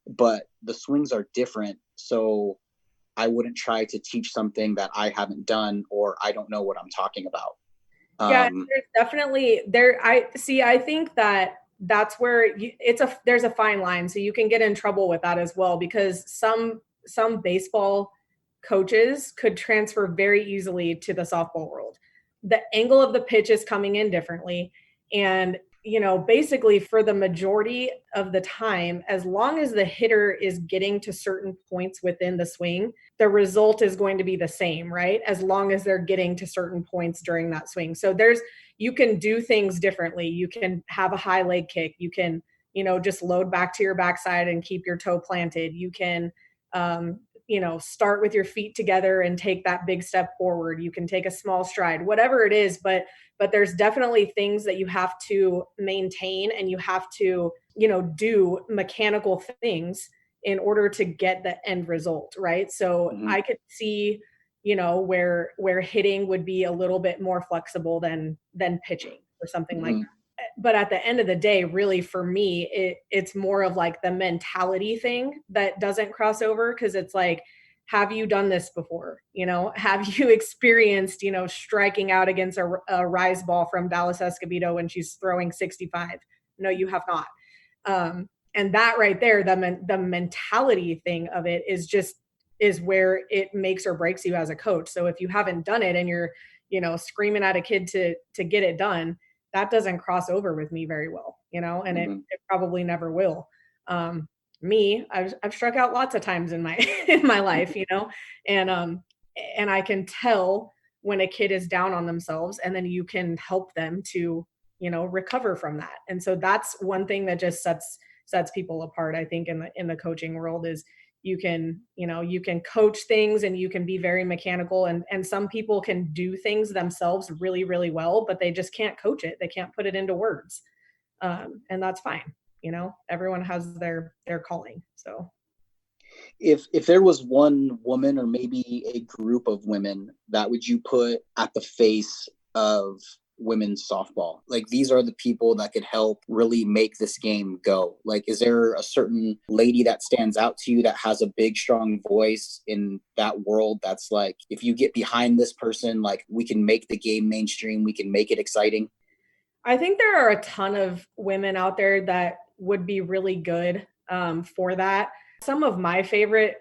But the swings are different. So I wouldn't try to teach something that I haven't done or I don't know what I'm talking about. Yeah, there's definitely I think that's where there's a fine line. So you can get in trouble with that as well, because some baseball coaches could transfer very easily to the softball world. The angle of the pitch is coming in differently. And, basically for the majority of the time, as long as the hitter is getting to certain points within the swing, the result is going to be the same, right? As long as they're getting to certain points during that swing. So you can do things differently. You can have a high leg kick. You can, just load back to your backside and keep your toe planted. You can, start with your feet together and take that big step forward. You can take a small stride, whatever it is, but there's definitely things that you have to maintain, and you have to, do mechanical things in order to get the end result, right? So I could see, where hitting would be a little bit more flexible than pitching or something like that. But at the end of the day, really for me, it's more of like the mentality thing that doesn't cross over, because it's like, have you done this before? Have you experienced, striking out against a rise ball from Dallas Escobedo when she's throwing 65? No, you have not. And that right there, the mentality thing of it is where it makes or breaks you as a coach. So if you haven't done it and you're, screaming at a kid to get it done, that doesn't cross over with me very well, and it probably never will. I've struck out lots of times in my in my life, and I can tell when a kid is down on themselves, and then you can help them to, recover from that. And so that's one thing that just sets people apart, I think, in the coaching world, is you can coach things and you can be very mechanical, and some people can do things themselves really, really well, but they just can't coach it. They can't put it into words. And that's fine. Everyone has their calling. So if there was one woman, or maybe a group of women, that would you put at the face of women's softball? Like, these are the people that could help really make this game go. Like, is there a certain lady that stands out to you that has a big, strong voice in that world that's like, if you get behind this person, like, we can make the game mainstream, we can make it exciting? I think there are a ton of women out there that would be really good for that. Some of my favorite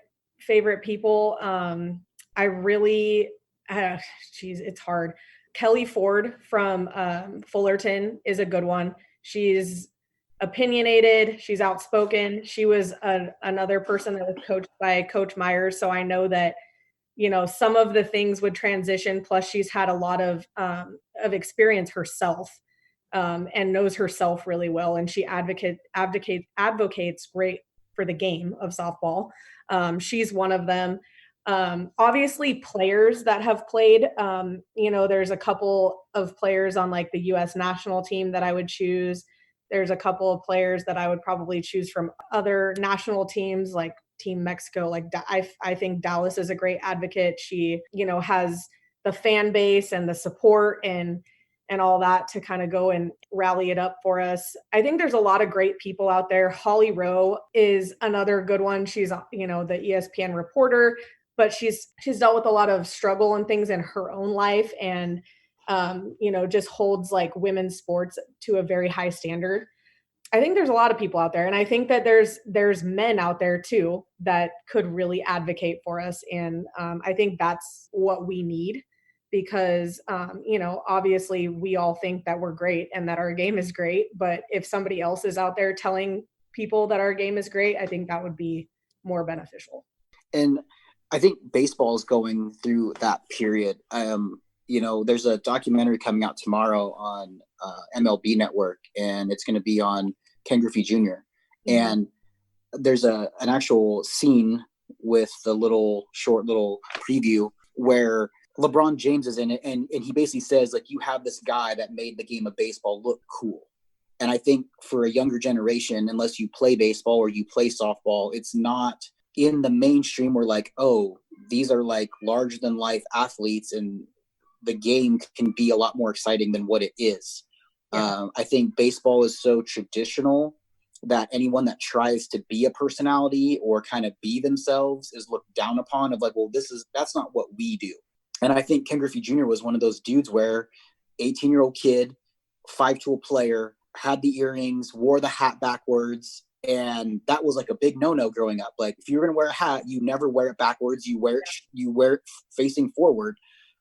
people, I really, it's hard. Kelly Ford from Fullerton is a good one. She's opinionated. She's outspoken. She was another person that was coached by Coach Myers. So I know that some of the things would transition. Plus she's had a lot of experience herself, and knows herself really well. And she advocates great for the game of softball. She's one of them. Obviously players that have played, there's a couple of players on like the US national team that I would choose. There's a couple of players that I would probably choose from other national teams like Team Mexico. Like I think Dallas is a great advocate. She, has the fan base and the support and all that to kind of go and rally it up for us. I think there's a lot of great people out there. Holly Rowe is another good one. She's, the ESPN reporter, but she's dealt with a lot of struggle and things in her own life, and just holds like women's sports to a very high standard. I think there's a lot of people out there, and I think that there's men out there too that could really advocate for us, and I think that's what we need, because obviously we all think that we're great and that our game is great, but if somebody else is out there telling people that our game is great, I think that would be more beneficial. And I think baseball is going through that period. There's a documentary coming out tomorrow on MLB Network, and it's going to be on Ken Griffey Jr. Mm-hmm. And there's an actual scene with the short little preview where LeBron James is in it, and he basically says, like, you have this guy that made the game of baseball look cool. And I think for a younger generation, unless you play baseball or you play softball, it's not in the mainstream where like, oh, these are like larger than life athletes and the game can be a lot more exciting than what it is. Yeah. I think baseball is so traditional that anyone that tries to be a personality or kind of be themselves is looked down upon, of like, well, that's not what we do. And I think Ken Griffey Jr. was one of those dudes where 18-year-old kid, 5-tool player, had the earrings, wore the hat backwards. And that was like a big no-no growing up. Like, if you're going to wear a hat, you never wear it backwards. You wear it facing forward.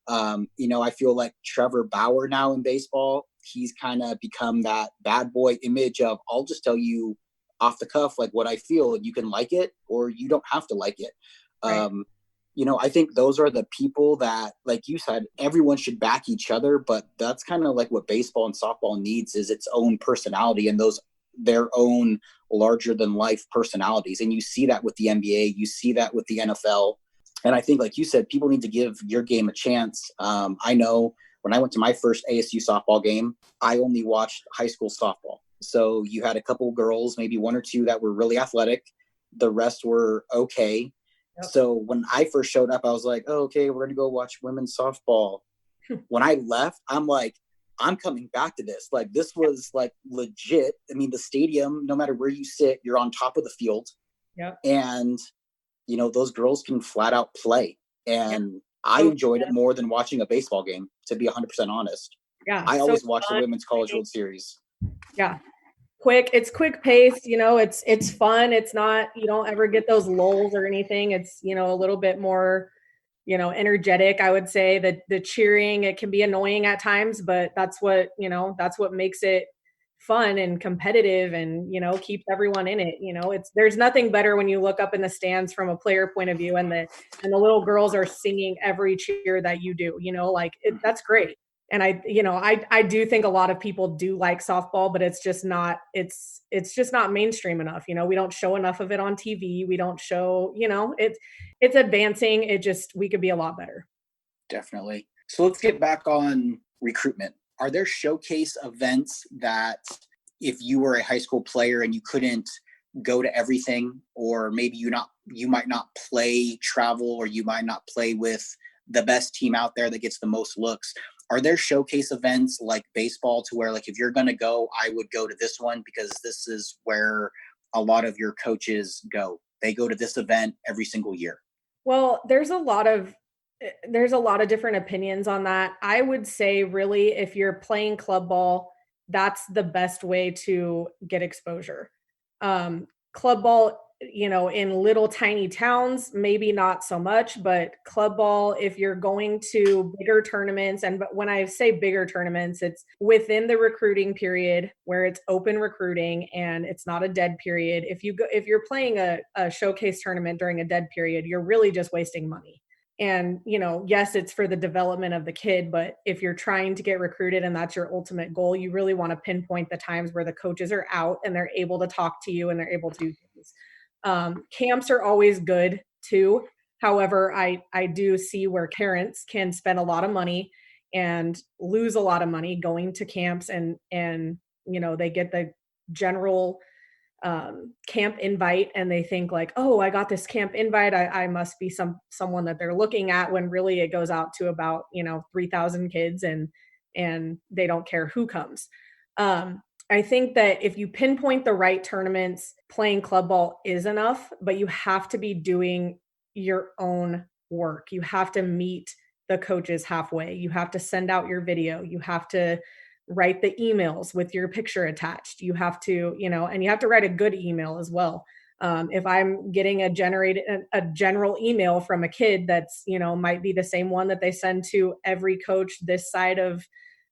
I feel like Trevor Bauer now in baseball, he's kind of become that bad boy image of, I'll just tell you off the cuff, like what I feel, and you can like it or you don't have to like it. Right. I think those are the people that, like you said, everyone should back each other, but that's kind of like what baseball and softball needs, is its own personality and their own larger than life personalities. And you see that with the NBA, you see that with the NFL. And I think, like you said, people need to give your game a chance. I know when I went to my first ASU softball game, I only watched high school softball. So you had a couple girls, maybe one or two that were really athletic. The rest were okay. Yep. So when I first showed up, I was like, oh, okay, we're going to go watch women's softball. When I left, I'm like, I'm coming back to this. Like, this was like legit. I mean, the stadium, no matter where you sit, you're on top of the field. Yep. And, those girls can flat out play. And I enjoyed it more than watching a baseball game, to be 100% honest. Yeah. I always watch the Women's College World Series. Yeah. It's quick paced, it's fun. It's not, you don't ever get those lulls or anything. It's, a little bit more, energetic. I would say that the cheering, it can be annoying at times, but that's what makes it fun and competitive and, keeps everyone in it. There's nothing better when you look up in the stands from a player point of view and the little girls are singing every cheer that you do, that's great. And I do think a lot of people do like softball, but it's just not mainstream enough. We don't show enough of it on TV. We don't show, it's advancing. We could be a lot better. Definitely. So let's get back on recruitment. Are there showcase events that if you were a high school player and you couldn't go to everything, or maybe you might not travel, or you might not play with the best team out there that gets the most looks? Are there showcase events like baseball to where, like, if you're going to go, I would go to this one because this is where a lot of your coaches go? They go to this event every single year. Well, there's a lot of different opinions on that. I would say, really, if you're playing club ball, that's the best way to get exposure. Club ball, in little tiny towns, maybe not so much, but club ball, if you're going to bigger tournaments, but when I say bigger tournaments, it's within the recruiting period where it's open recruiting and it's not a dead period. If you're playing a showcase tournament during a dead period, you're really just wasting money. And, yes, it's for the development of the kid, but if you're trying to get recruited and that's your ultimate goal, you really want to pinpoint the times where the coaches are out and they're able to talk to you and they're able to do things. Camps are always good too. However, I do see where parents can spend a lot of money and lose a lot of money going to camps, and they get the general camp invite and they think like, oh, I got this camp invite, I must be someone that they're looking at, when really it goes out to about 3,000 kids, and they don't care who comes. I think that if you pinpoint the right tournaments, playing club ball is enough, but you have to be doing your own work. You have to meet the coaches halfway. You have to send out your video. You have to write the emails with your picture attached. You have to, and you have to write a good email as well. If I'm getting a general email from a kid that's, might be the same one that they send to every coach this side of,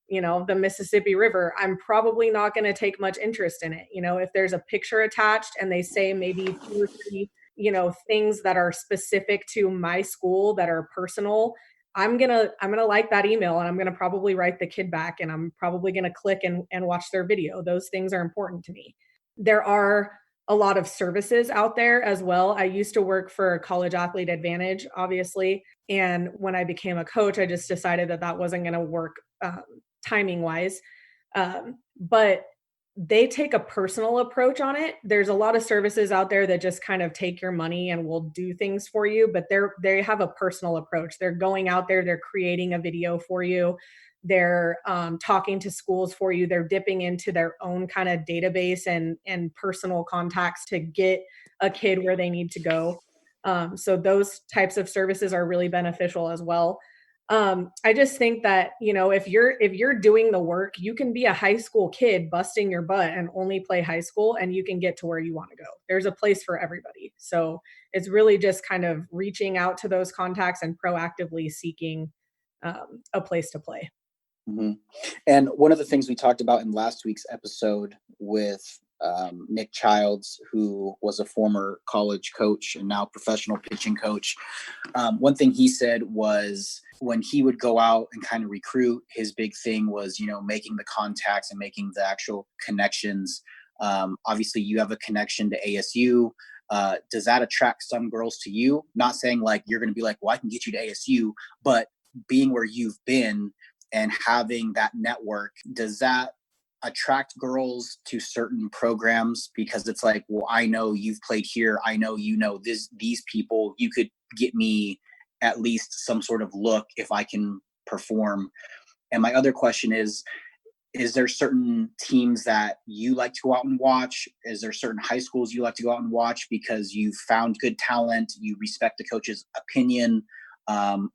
the Mississippi River, I'm probably not going to take much interest in it. If there's a picture attached and they say maybe 2 or 3, things that are specific to my school that are personal, I'm gonna like that email, and I'm gonna probably write the kid back, and I'm probably gonna click and watch their video. Those things are important to me. There are a lot of services out there as well. I used to work for College Athlete Advantage, obviously, and when I became a coach, I just decided that wasn't gonna work timing wise. But they take a personal approach on it. There's a lot of services out there that just kind of take your money and will do things for you, but they have a personal approach. They're going out there, they're creating a video for you. They're talking to schools for you. They're dipping into their own kind of database and personal contacts to get a kid where they need to go. So those types of services are really beneficial as well. I just think that, if you're doing the work, you can be a high school kid busting your butt and only play high school, and you can get to where you want to go. There's a place for everybody. So it's really just kind of reaching out to those contacts and proactively seeking a place to play. Mm-hmm. And one of the things we talked about in last week's episode with Nick Childs, who was a former college coach and now professional pitching coach, one thing he said was when he would go out and kind of recruit, his big thing was, making the contacts and making the actual connections. Obviously, you have a connection to ASU. Does that attract some girls to you? Not saying like you're going to be like, well, I can get you to ASU, but being where you've been and having that network, does that attract girls to certain programs? Because it's like, well, I know you've played here. I know these people. You could get me at least some sort of look if I can perform. And my other question is there certain teams that you like to go out and watch? Is there certain high schools you like to go out and watch because you've found good talent, you respect the coach's opinion?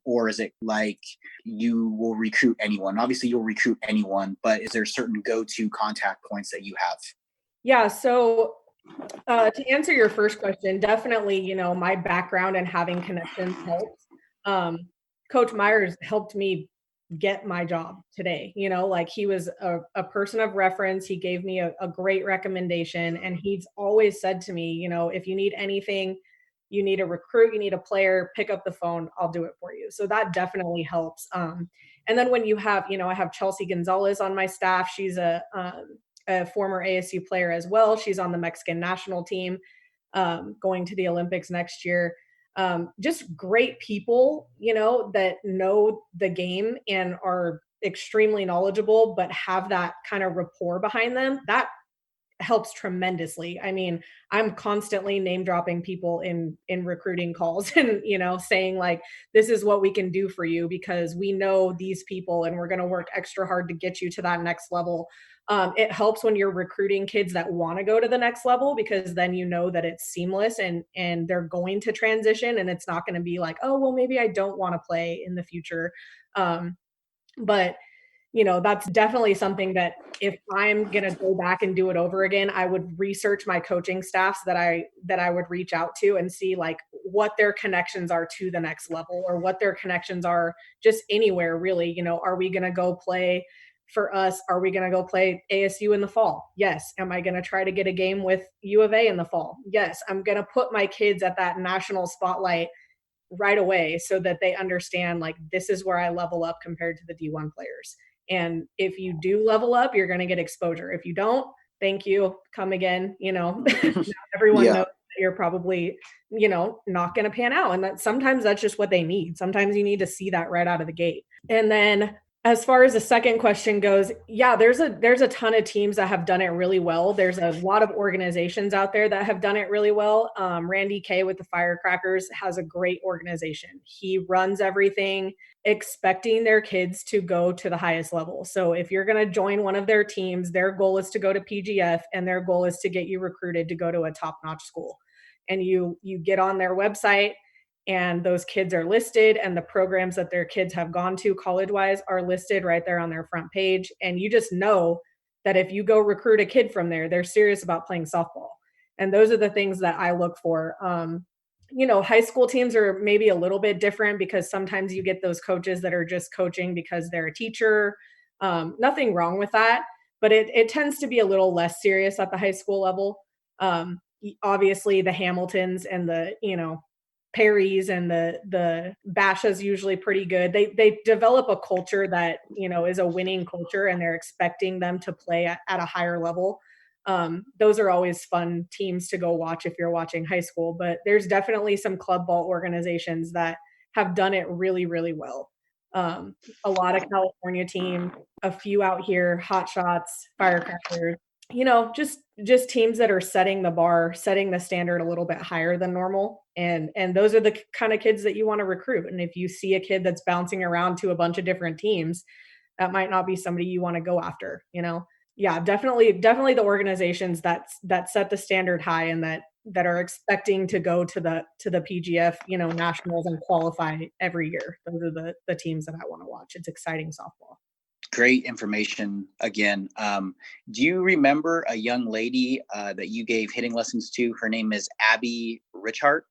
Or is it like you will recruit anyone? Obviously, you'll recruit anyone, but is there certain go-to contact points that you have? Yeah, so to answer your first question, definitely, my background and having connections helps. Coach Myers helped me get my job today. Like he was a person of reference. He gave me a great recommendation, and he's always said to me, if you need anything, you need a recruit, you need a player, pick up the phone, I'll do it for you. So that definitely helps. And then when you have, I have Chelsea Gonzalez on my staff. She's a former ASU player as well. She's on the Mexican national team, going to the Olympics next year. Just great people, that know the game and are extremely knowledgeable, but have that kind of rapport behind them. That helps tremendously. I mean, I'm constantly name dropping people in recruiting calls and, saying like, this is what we can do for you because we know these people and we're going to work extra hard to get you to that next level. It helps when you're recruiting kids that want to go to the next level, because then that it's seamless and they're going to transition, and it's not going to be like, oh, well, maybe I don't want to play in the future. But that's definitely something that if I'm going to go back and do it over again, I would research my coaching staffs that I would reach out to and see like what their connections are to the next level, or what their connections are just anywhere really. Are we going to go play for us? Are we going to go play ASU in the fall? Yes. Am I going to try to get a game with U of A in the fall? Yes. I'm going to put my kids at that national spotlight right away so that they understand, like, this is where I level up compared to the D1 players. And if you do level up, you're going to get exposure. If you don't, thank you, come again. Now everyone Yeah. knows that you're probably, not going to pan out. And sometimes that's just what they need. Sometimes you need to see that right out of the gate. And then as far as the second question goes, yeah, there's a ton of teams that have done it really well. There's a lot of organizations out there that have done it really well. Randy Kay with the Firecrackers has a great organization. He runs everything expecting their kids to go to the highest level. So if you're going to join one of their teams, their goal is to go to PGF, and their goal is to get you recruited to go to a top-notch school. And you get on their website, and those kids are listed, and the programs that their kids have gone to college-wise are listed right there on their front page. And you just know that if you go recruit a kid from there, they're serious about playing softball. And those are the things that I look for. High school teams are maybe a little bit different because sometimes you get those coaches that are just coaching because they're a teacher. Nothing wrong with that, but it tends to be a little less serious at the high school level. Obviously the Hamiltons and the, Perry's and the Basha's usually pretty good. They develop a culture that, is a winning culture, and they're expecting them to play at a higher level. Those are always fun teams to go watch if you're watching high school, but there's definitely some club ball organizations that have done it really, really well. A lot of California teams, a few out here, Hot Shots, Firecrackers, just teams that are setting the bar, setting the standard a little bit higher than normal. And those are the kind of kids that you want to recruit. And if you see a kid that's bouncing around to a bunch of different teams, that might not be somebody you want to go after, Yeah, definitely the organizations that set the standard high and that are expecting to go to the PGF, nationals and qualify every year. Those are the teams that I want to watch. It's exciting softball. Great information again. Do you remember a young lady that you gave hitting lessons to? Her name is Abby Richhart.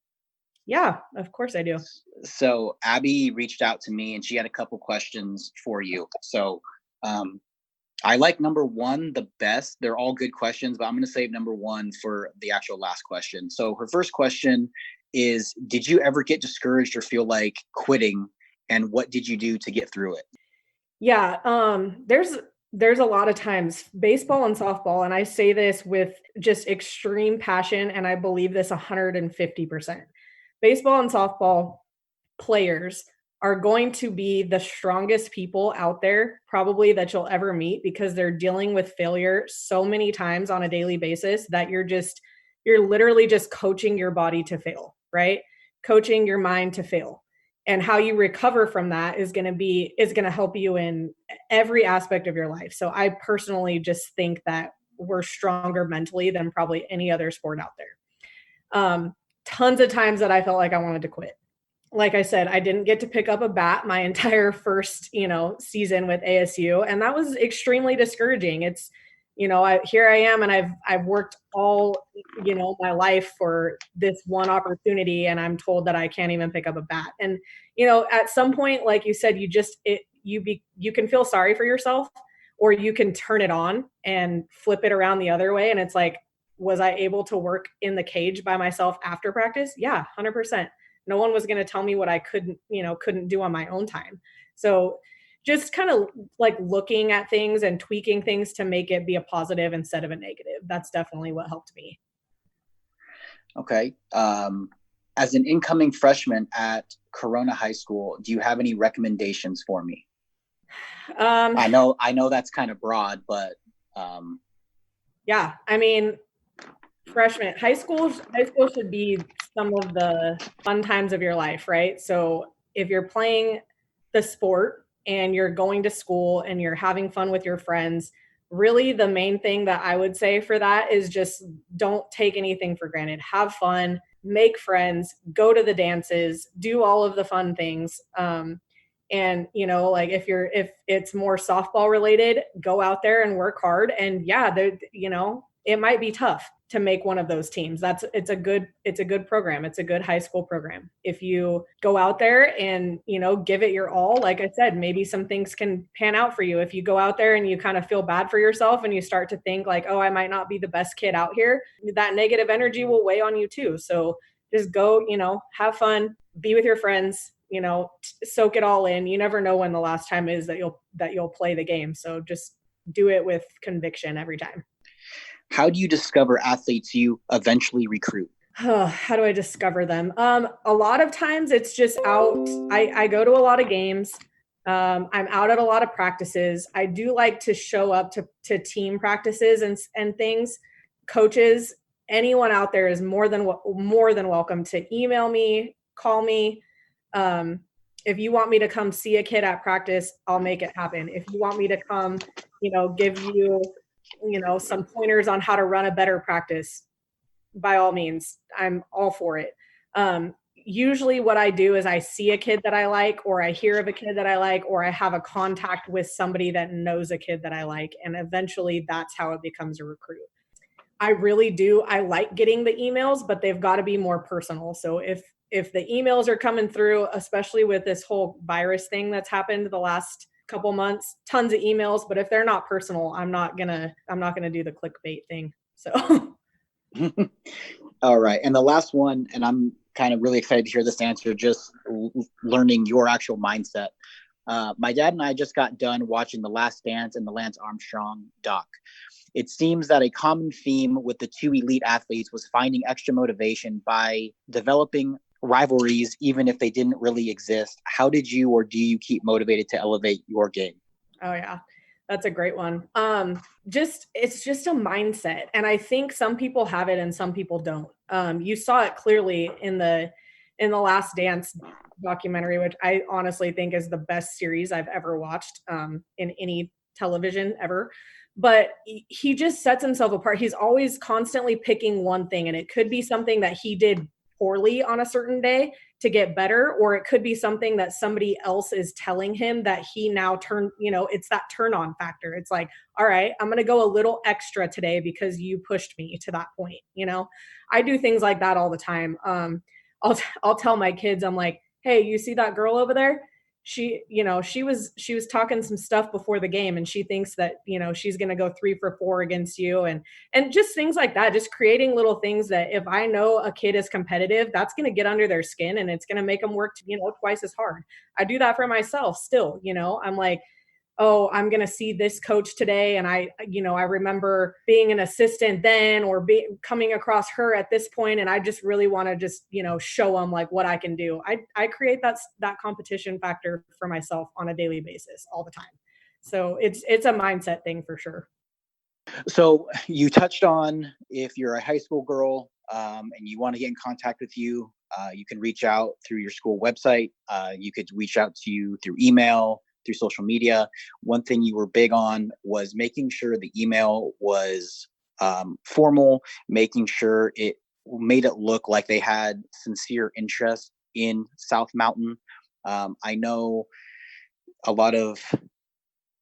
Yeah, of course I do. So Abby reached out to me and she had a couple questions for you. So I like number one the best. They're all good questions, but I'm going to save number one for the actual last question. So her first question is, did you ever get discouraged or feel like quitting? And what did you do to get through it? Yeah, there's a lot of times baseball and softball, and I say this with just extreme passion, and I believe this 150%. Baseball and softball players are going to be the strongest people out there probably that you'll ever meet, because they're dealing with failure so many times on a daily basis that you're literally just coaching your body to fail, right? Coaching your mind to fail. And how you recover from that is going to help you in every aspect of your life. So I personally just think that we're stronger mentally than probably any other sport out there. Tons of times that I felt like I wanted to quit. Like I said, I didn't get to pick up a bat my entire first, season with ASU. And that was extremely discouraging. It's, here I am, and I've worked all, my life for this one opportunity, and I'm told that I can't even pick up a bat. And, at some point, like you said, you can feel sorry for yourself, or you can turn it on and flip it around the other way. And it's like, was I able to work in the cage by myself after practice? Yeah, 100%. No one was going to tell me what I couldn't do on my own time. So just kind of like looking at things and tweaking things to make it be a positive instead of a negative. That's definitely what helped me. Okay. As an incoming freshman at Corona High School, do you have any recommendations for me? I know that's kind of broad, but yeah, I mean, freshman high school should be some of the fun times of your life, right? So if you're playing the sport and you're going to school and you're having fun with your friends, really the main thing that I would say for that is just don't take anything for granted. Have fun, make friends, go to the dances, do all of the fun things. And like if it's more softball related, go out there and work hard. And yeah, it might be tough to make one of those teams. It's a good program. It's a good high school program. If you go out there and, give it your all, like I said, maybe some things can pan out for you. If you go out there and you kind of feel bad for yourself and you start to think like, oh, I might not be the best kid out here, that negative energy will weigh on you too. So just go, have fun, be with your friends, you know, soak it all in. You never know when the last time is that you'll play the game. So just do it with conviction every time. How do you discover athletes you eventually recruit? How do I discover them? A lot of times it's just out. I go to a lot of games. I'm out at a lot of practices. I do like to show up to team practices and things. Coaches, anyone out there is more than welcome to email me, call me. If you want me to come see a kid at practice, I'll make it happen. If you want me to come, you know, give you, you know, some pointers on how to run a better practice, by all means, I'm all for it. Usually what I do is I see a kid that I like, or I hear of a kid that I like, or I have a contact with somebody that knows a kid that I like. And eventually that's how it becomes a recruit. I really do. I like getting the emails, but they've got to be more personal. So if the emails are coming through, especially with this whole virus thing that's happened the last couple months, tons of emails, but if they're not personal, I'm not going to do the clickbait thing. So all right. And the last one, and I'm kind of really excited to hear this answer, just learning your actual mindset. My dad and I just got done watching The Last Dance and the Lance Armstrong doc. It seems that a common theme with the two elite athletes was finding extra motivation by developing rivalries, even if they didn't really exist. How did you, or do you keep motivated to elevate your game? Oh yeah, that's a great one. It's just a mindset. And I think some people have it and some people don't. You saw it clearly in the Last Dance documentary, which I honestly think is the best series I've ever watched in any television ever. But he just sets himself apart. He's always constantly picking one thing, and it could be something that he did poorly on a certain day to get better, or it could be something that somebody else is telling him that he now it's that turn on factor. It's like, all right, I'm going to go a little extra today because you pushed me to that point. You know, I do things like that all the time. I'll tell my kids, I'm like, hey, you see that girl over there? She was talking some stuff before the game, and she thinks that, you know, she's going to go 3 for 4 against you, and just things like that, just creating little things that if I know a kid is competitive, that's going to get under their skin and it's going to make them work, twice as hard. I do that for myself still, I'm like, oh, I'm going to see this coach today. And I remember being an assistant then, or coming across her at this point. And I just really want to show them like what I can do. I create that competition factor for myself on a daily basis all the time. So it's a mindset thing for sure. So you touched on, if you're a high school girl and you want to get in contact with you, you can reach out through your school website. You could reach out to you through email, through social media. One thing you were big on was making sure the email was formal, making sure it made it look like they had sincere interest in South Mountain. I know a lot of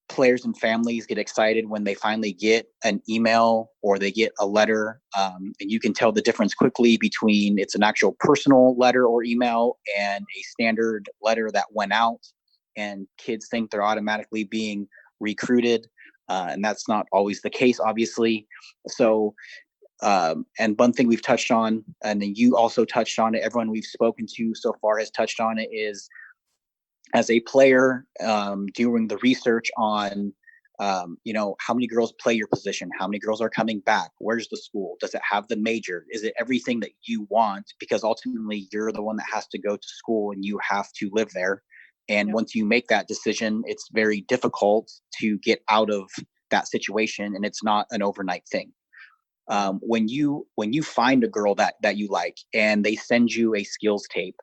players and families get excited when they finally get an email or they get a letter, and you can tell the difference quickly between it's an actual personal letter or email and a standard letter that went out, and kids think they're automatically being recruited, and that's not always the case, obviously. So and one thing we've touched on, and then you also touched on it, everyone we've spoken to so far has touched on it, is as a player, doing the research on, how many girls play your position, how many girls are coming back, where's the school, does it have the major, is it everything that you want? Because ultimately you're the one that has to go to school and you have to live there. And once you make that decision, it's very difficult to get out of that situation, and it's not an overnight thing. When you find a girl that you like and they send you a skills tape,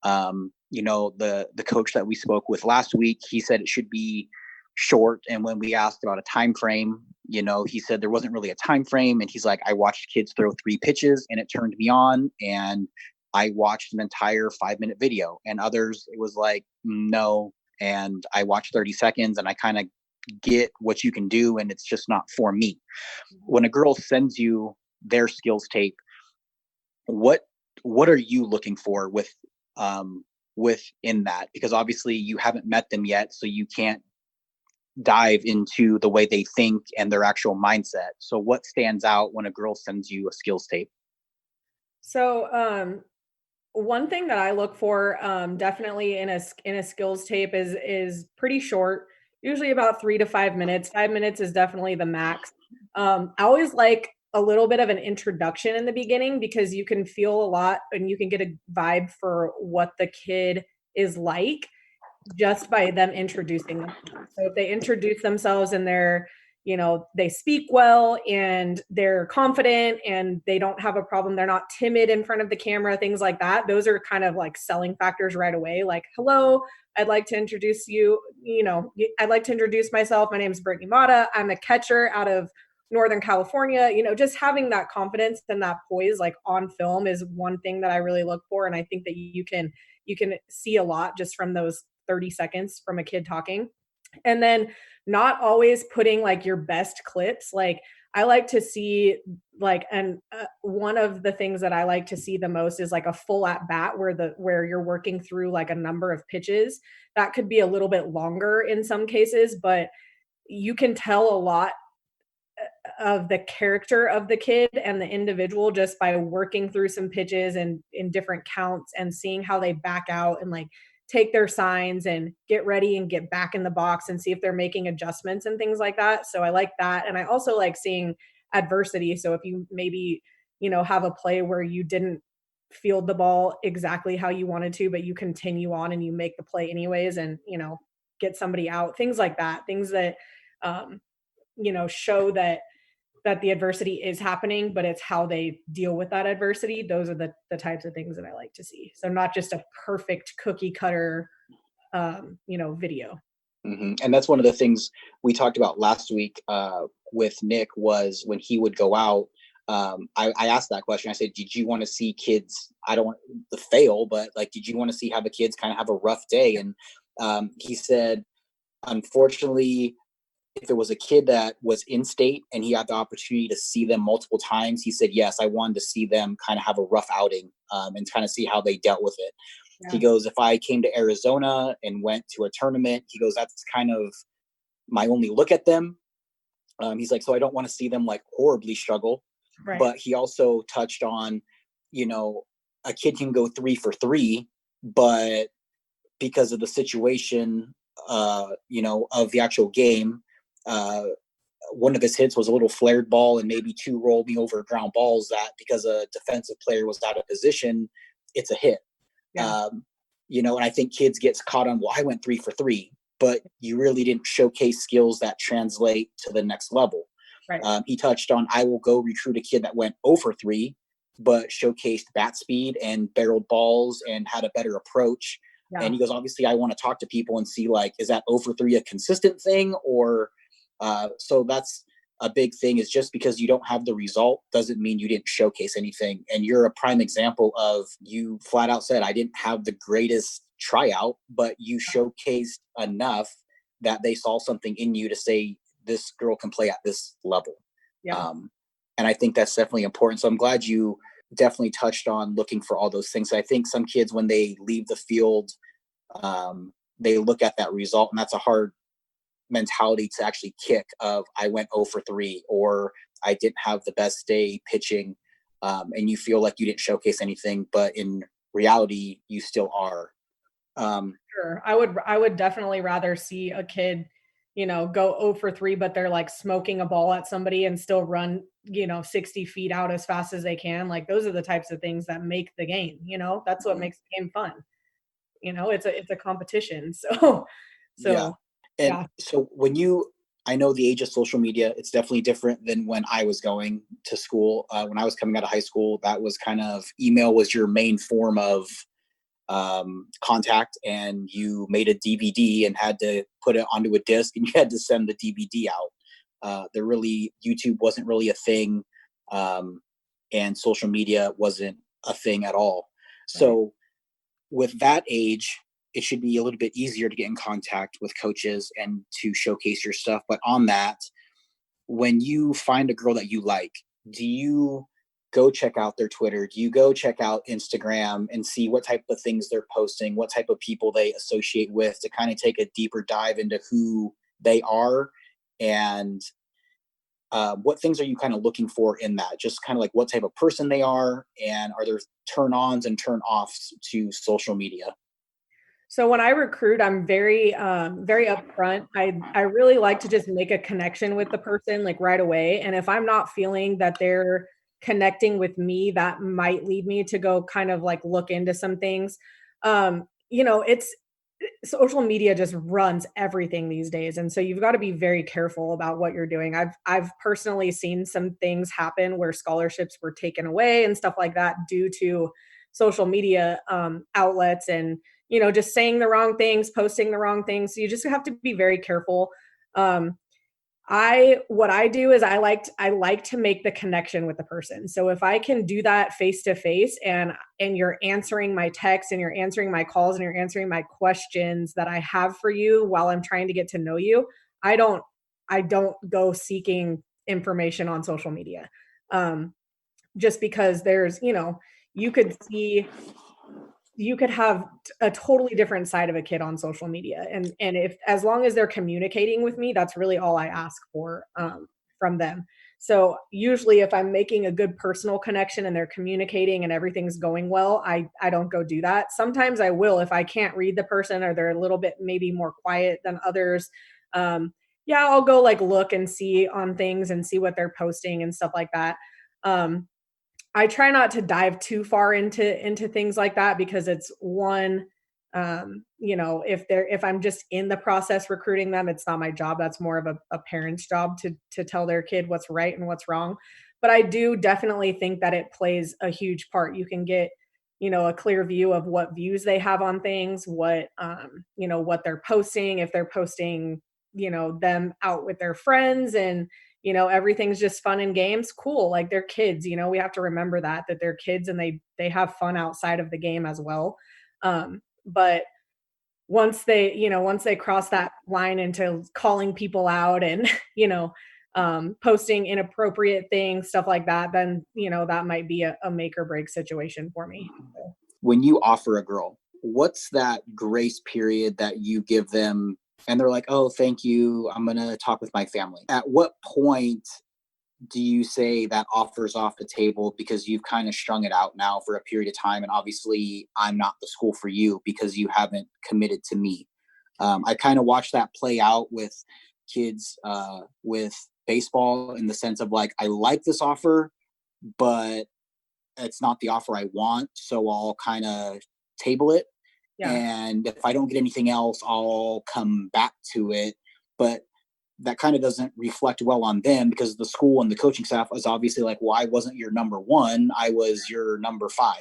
the coach that we spoke with last week, he said it should be short. And when we asked about a time frame, he said there wasn't really a time frame. And he's like, I watched kids throw 3 pitches and it turned me on, and I watched an entire 5-minute video. And others, it was like, no. And I watched 30 seconds and I kind of get what you can do, and it's just not for me. When a girl sends you their skills tape, what are you looking for within that? Because obviously you haven't met them yet, so you can't dive into the way they think and their actual mindset. So what stands out when a girl sends you a skills tape? So one thing that I look for, definitely in a skills tape is pretty short, usually about 3 to 5 minutes. 5 minutes is definitely the max. I always like a little bit of an introduction in the beginning because you can feel a lot and you can get a vibe for what the kid is like just by them introducing themselves. So if they introduce themselves and they speak well and they're confident and they don't have a problem, they're not timid in front of the camera, things like that. Those are kind of like selling factors right away. Like, hello, I'd like to introduce I'd like to introduce myself. My name is Brittany Mata. I'm a catcher out of Northern California. Just having that confidence and that poise like on film is one thing that I really look for. And I think that you can see a lot just from those 30 seconds from a kid talking. And then not always putting like your best clips. Like I like to see one of the things that I like to see the most is like a full at bat where you're working through like a number of pitches. That could be a little bit longer in some cases, but you can tell a lot of the character of the kid and the individual just by working through some pitches and in different counts and seeing how they back out and like take their signs and get ready and get back in the box and see if they're making adjustments and things like that. So I like that. And I also like seeing adversity. So if you maybe, have a play where you didn't field the ball exactly how you wanted to, but you continue on and you make the play anyways and, get somebody out, things like that, things that, show that the adversity is happening, but it's how they deal with that adversity. Those are the types of things that I like to see. So not just a perfect cookie cutter, video. Mm-hmm. And that's one of the things we talked about last week with Nick was when he would go out. I asked that question. I said, did you want to see kids? I don't want to fail, but like, did you want to see how the kids kind of have a rough day? And he said, unfortunately, if there was a kid that was in state and he had the opportunity to see them multiple times, he said, yes, I wanted to see them kind of have a rough outing and kind of see how they dealt with it. Yeah. He goes, if I came to Arizona and went to a tournament, he goes, that's kind of my only look at them. He's like, so I don't want to see them like horribly struggle. Right. But he also touched on, a kid can go 3 for 3, but because of the situation, of the actual game, one of his hits was a little flared ball and maybe 2 rolling over ground balls that because a defensive player was out of position, it's a hit. Yeah. And I think kids gets caught on, well, I went 3 for 3, but you really didn't showcase skills that translate to the next level. Right. He touched on, I will go recruit a kid that went 0 for 3, but showcased bat speed and barreled balls and had a better approach. Yeah. And he goes, obviously I want to talk to people and see like, is that 0 for 3 a consistent thing or, so that's a big thing is just because you don't have the result doesn't mean you didn't showcase anything. And you're a prime example of you flat out said, I didn't have the greatest tryout, but you showcased enough that they saw something in you to say this girl can play at this level. Yeah. And I think that's definitely important. So I'm glad you definitely touched on looking for all those things. I think some kids, when they leave the field, they look at that result and that's a hard mentality to actually kick of I went 0 for 3 or I didn't have the best day pitching and you feel like you didn't showcase anything, but in reality you still are. Sure. I would definitely rather see a kid, go 0 for 3, but they're like smoking a ball at somebody and still run, 60 feet out as fast as they can. Like those are the types of things that make the game, that's what makes the game fun. It's a competition. So yeah. And yeah. So I know the age of social media, it's definitely different than when I was going to school. When I was coming out of high school, that was kind of email was your main form of contact, and you made a DVD and had to put it onto a disc and you had to send the DVD out. YouTube wasn't really a thing. And social media wasn't a thing at all. Right. So with that age, it should be a little bit easier to get in contact with coaches and to showcase your stuff. But on that, when you find a girl that you like, do you go check out their Twitter? Do you go check out Instagram and see what type of things they're posting, what type of people they associate with to kind of take a deeper dive into who they are and what things are you kind of looking for in that? Just kind of like what type of person they are, and are there turn-ons and turn-offs to social media? So when I recruit, I'm very, very upfront. I really like to just make a connection with the person like right away. And if I'm not feeling that they're connecting with me, that might lead me to go kind of like look into some things. It's social media just runs everything these days, and so you've got to be very careful about what you're doing. I've personally seen some things happen where scholarships were taken away and stuff like that due to social media outlets, and just saying the wrong things, posting the wrong things. So you just have to be very careful. Um, what I do is I like to make the connection with the person. So if I can do that face to face, and you're answering my texts and you're answering my calls and you're answering my questions that I have for you while I'm trying to get to know you, I don't go seeking information on social media. Just because there's, you could have a totally different side of a kid on social media. And if, as long as they're communicating with me, that's really all I ask for from them. So usually if I'm making a good personal connection and they're communicating and everything's going well, I don't go do that. Sometimes I will, if I can't read the person or they're a little bit maybe more quiet than others. I'll go like look and see on things and see what they're posting and stuff like that. I try not to dive too far into things like that, because it's one, if I'm just in the process recruiting them, it's not my job. That's more of a parent's job to tell their kid what's right and what's wrong. But I do definitely think that it plays a huge part. You can get, a clear view of what views they have on things, what they're posting, if they're posting, them out with their friends and, everything's just fun and games. Cool. Like they're kids, we have to remember that they're kids and they have fun outside of the game as well. But once they cross that line into calling people out and, posting inappropriate things, stuff like that, then, that might be a make or break situation for me. When you offer a girl, what's that grace period that you give them? And they're like, oh, thank you, I'm going to talk with my family. At what point do you say that offer's off the table because you've kind of strung it out now for a period of time? And obviously I'm not the school for you because you haven't committed to me. I kind of watched that play out with kids with baseball, in the sense of like, I like this offer, but it's not the offer I want. So I'll kind of table it. Yeah. And if I don't get anything else, I'll come back to it. But that kind of doesn't reflect well on them, because the school and the coaching staff was obviously like, well, I wasn't your number one, I was your number 5.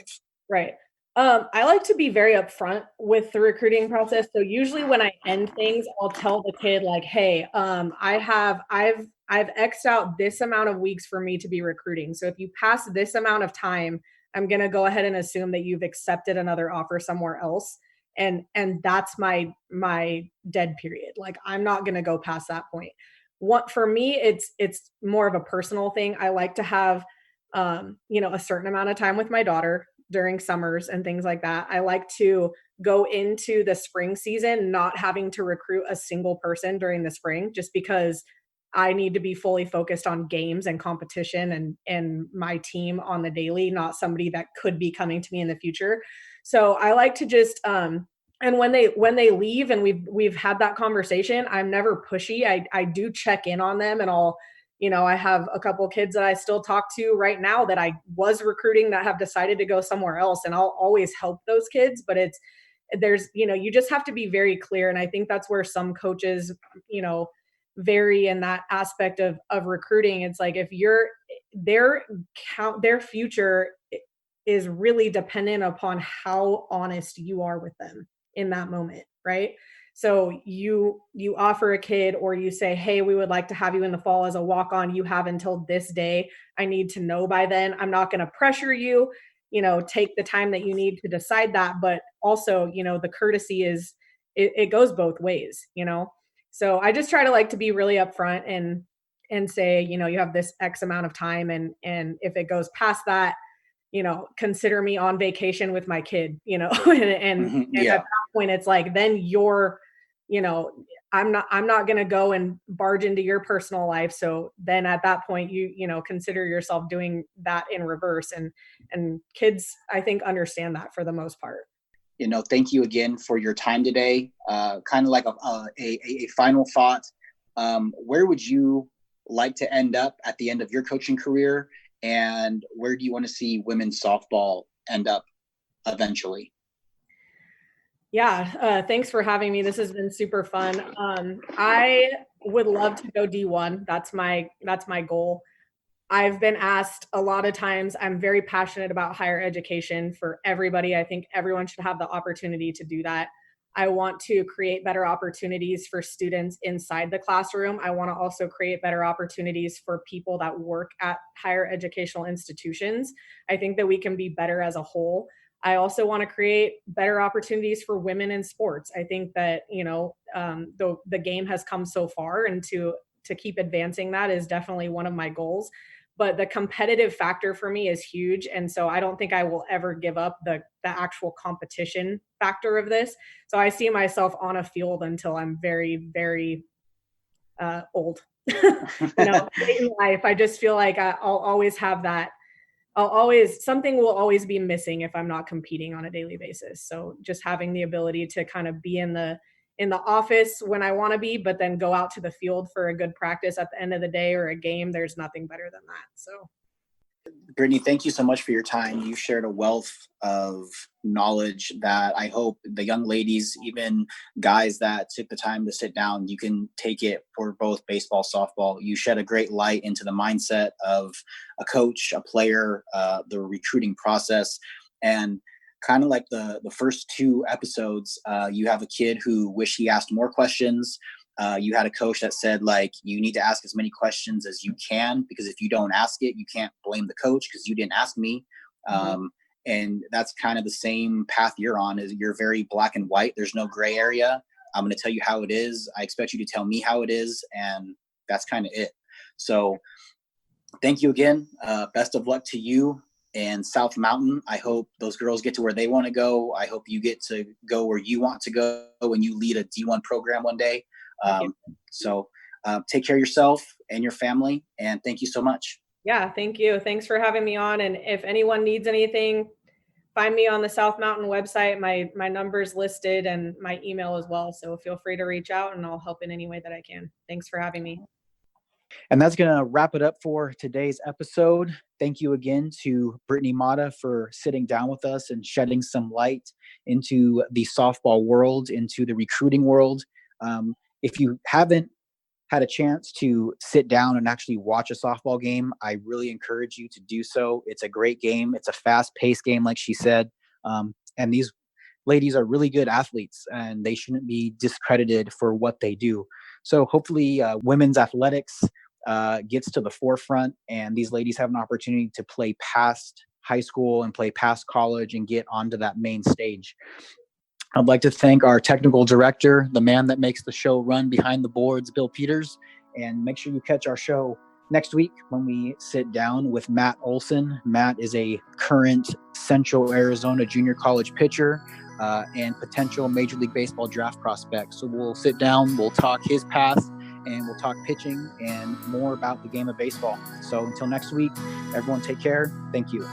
Right. I like to be very upfront with the recruiting process. So usually when I end things, I'll tell the kid like, hey, I've X'd out this amount of weeks for me to be recruiting. So if you pass this amount of time, I'm going to go ahead and assume that you've accepted another offer somewhere else. And that's my dead period. Like, I'm not going to go past that point. For me, it's more of a personal thing. I like to have, a certain amount of time with my daughter during summers and things like that. I like to go into the spring season not having to recruit a single person during the spring, just because I need to be fully focused on games and competition and my team on the daily, not somebody that could be coming to me in the future. So I like to just, and when they leave and we've had that conversation, I'm never pushy. I do check in on them, and I have a couple of kids that I still talk to right now that I was recruiting that have decided to go somewhere else, and I'll always help those kids. But you just have to be very clear. And I think that's where some coaches, vary in that aspect of recruiting. It's like, if their future is really dependent upon how honest you are with them in that moment, right? So you offer a kid, or you say, hey, we would like to have you in the fall as a walk-on. You have until this day. I need to know by then. I'm not going to pressure you, take the time that you need to decide that. But also, the courtesy is, it goes both ways, So I just try to be really upfront and say, you have this X amount of time. And if it goes past that, consider me on vacation with my kid, and at that point, it's like, then you're, I'm not going to go and barge into your personal life. So then at that point, you know, consider yourself doing that in reverse. And kids, I think, understand that for the most part. You know, thank you again for your time today. Kind of like a final thought. Where would you like to end up at the end of your coaching career? And where do you want to see women's softball end up eventually? Yeah, thanks for having me. This has been super fun. I would love to go D1. That's my goal. I've been asked a lot of times. I'm very passionate about higher education for everybody. I think everyone should have the opportunity to do that. I want to create better opportunities for students inside the classroom. I want to also create better opportunities for people that work at higher educational institutions. I think that we can be better as a whole. I also want to create better opportunities for women in sports. I think that, you know, the game has come so far, and to keep advancing that is definitely one of my goals. But the competitive factor for me is huge. And so I don't think I will ever give up the actual competition factor of this. So I see myself on a field until I'm very, very old. You know, in life, I just feel like I'll always have that. Something will always be missing if I'm not competing on a daily basis. So just having the ability to kind of be in the office when I want to be, but then go out to the field for a good practice at the end of the day or a game, there's nothing better than that. So, Brittany, thank you so much for your time. You shared a wealth of knowledge that I hope the young ladies, even guys that took the time to sit down, you can take it for both baseball, softball. You shed a great light into the mindset of a coach, a player, the recruiting process. And kind of like the first two episodes, you have a kid who wished he asked more questions. You had a coach that said, like, you need to ask as many questions as you can, because if you don't ask it, you can't blame the coach because you didn't ask me. And that's kind of the same path you're on. Is you're very black and white. There's no gray area. I'm going to tell you how it is. I expect you to tell me how it is. And that's kind of it. So thank you again. Best of luck to you and South Mountain. I hope those girls get to where they want to go. I hope you get to go where you want to go when you lead a D1 program one day. So take care of yourself and your family, and thank you so much. Yeah, thank you. Thanks for having me on. And if anyone needs anything, find me on the South Mountain website. My number's listed and my email as well. So feel free to reach out and I'll help in any way that I can. Thanks for having me. And that's going to wrap it up for today's episode. Thank you again to Brittany Mata for sitting down with us and shedding some light into the softball world, into the recruiting world. If you haven't had a chance to sit down and actually watch a softball game, I really encourage you to do so. It's a great game. It's a fast-paced game, like she said. And these ladies are really good athletes, and they shouldn't be discredited for what they do. So hopefully women's athletics gets to the forefront, and these ladies have an opportunity to play past high school and play past college and get onto that main stage. I'd like to thank our technical director, the man that makes the show run behind the boards, Bill Peters, and make sure you catch our show next week when we sit down with Matt Olson. Matt is a current Central Arizona junior college pitcher and potential Major League Baseball draft prospect. So we'll sit down, we'll talk his path, and we'll talk pitching and more about the game of baseball. So until next week, everyone take care. Thank you.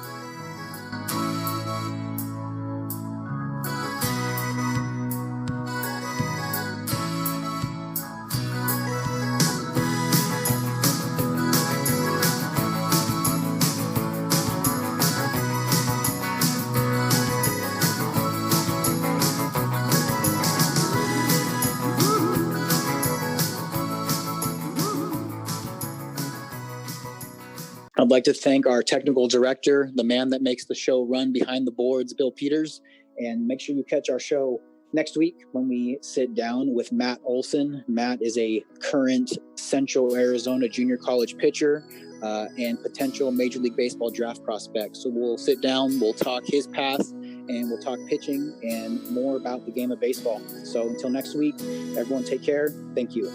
I'd like to thank our technical director, the man that makes the show run behind the boards, Bill Peters, and make sure you catch our show next week when we sit down with Matt Olson. Matt is a current Central Arizona junior college pitcher and potential Major League Baseball draft prospect. So we'll sit down, we'll talk his path, and we'll talk pitching and more about the game of baseball. So until next week, everyone take care. Thank you.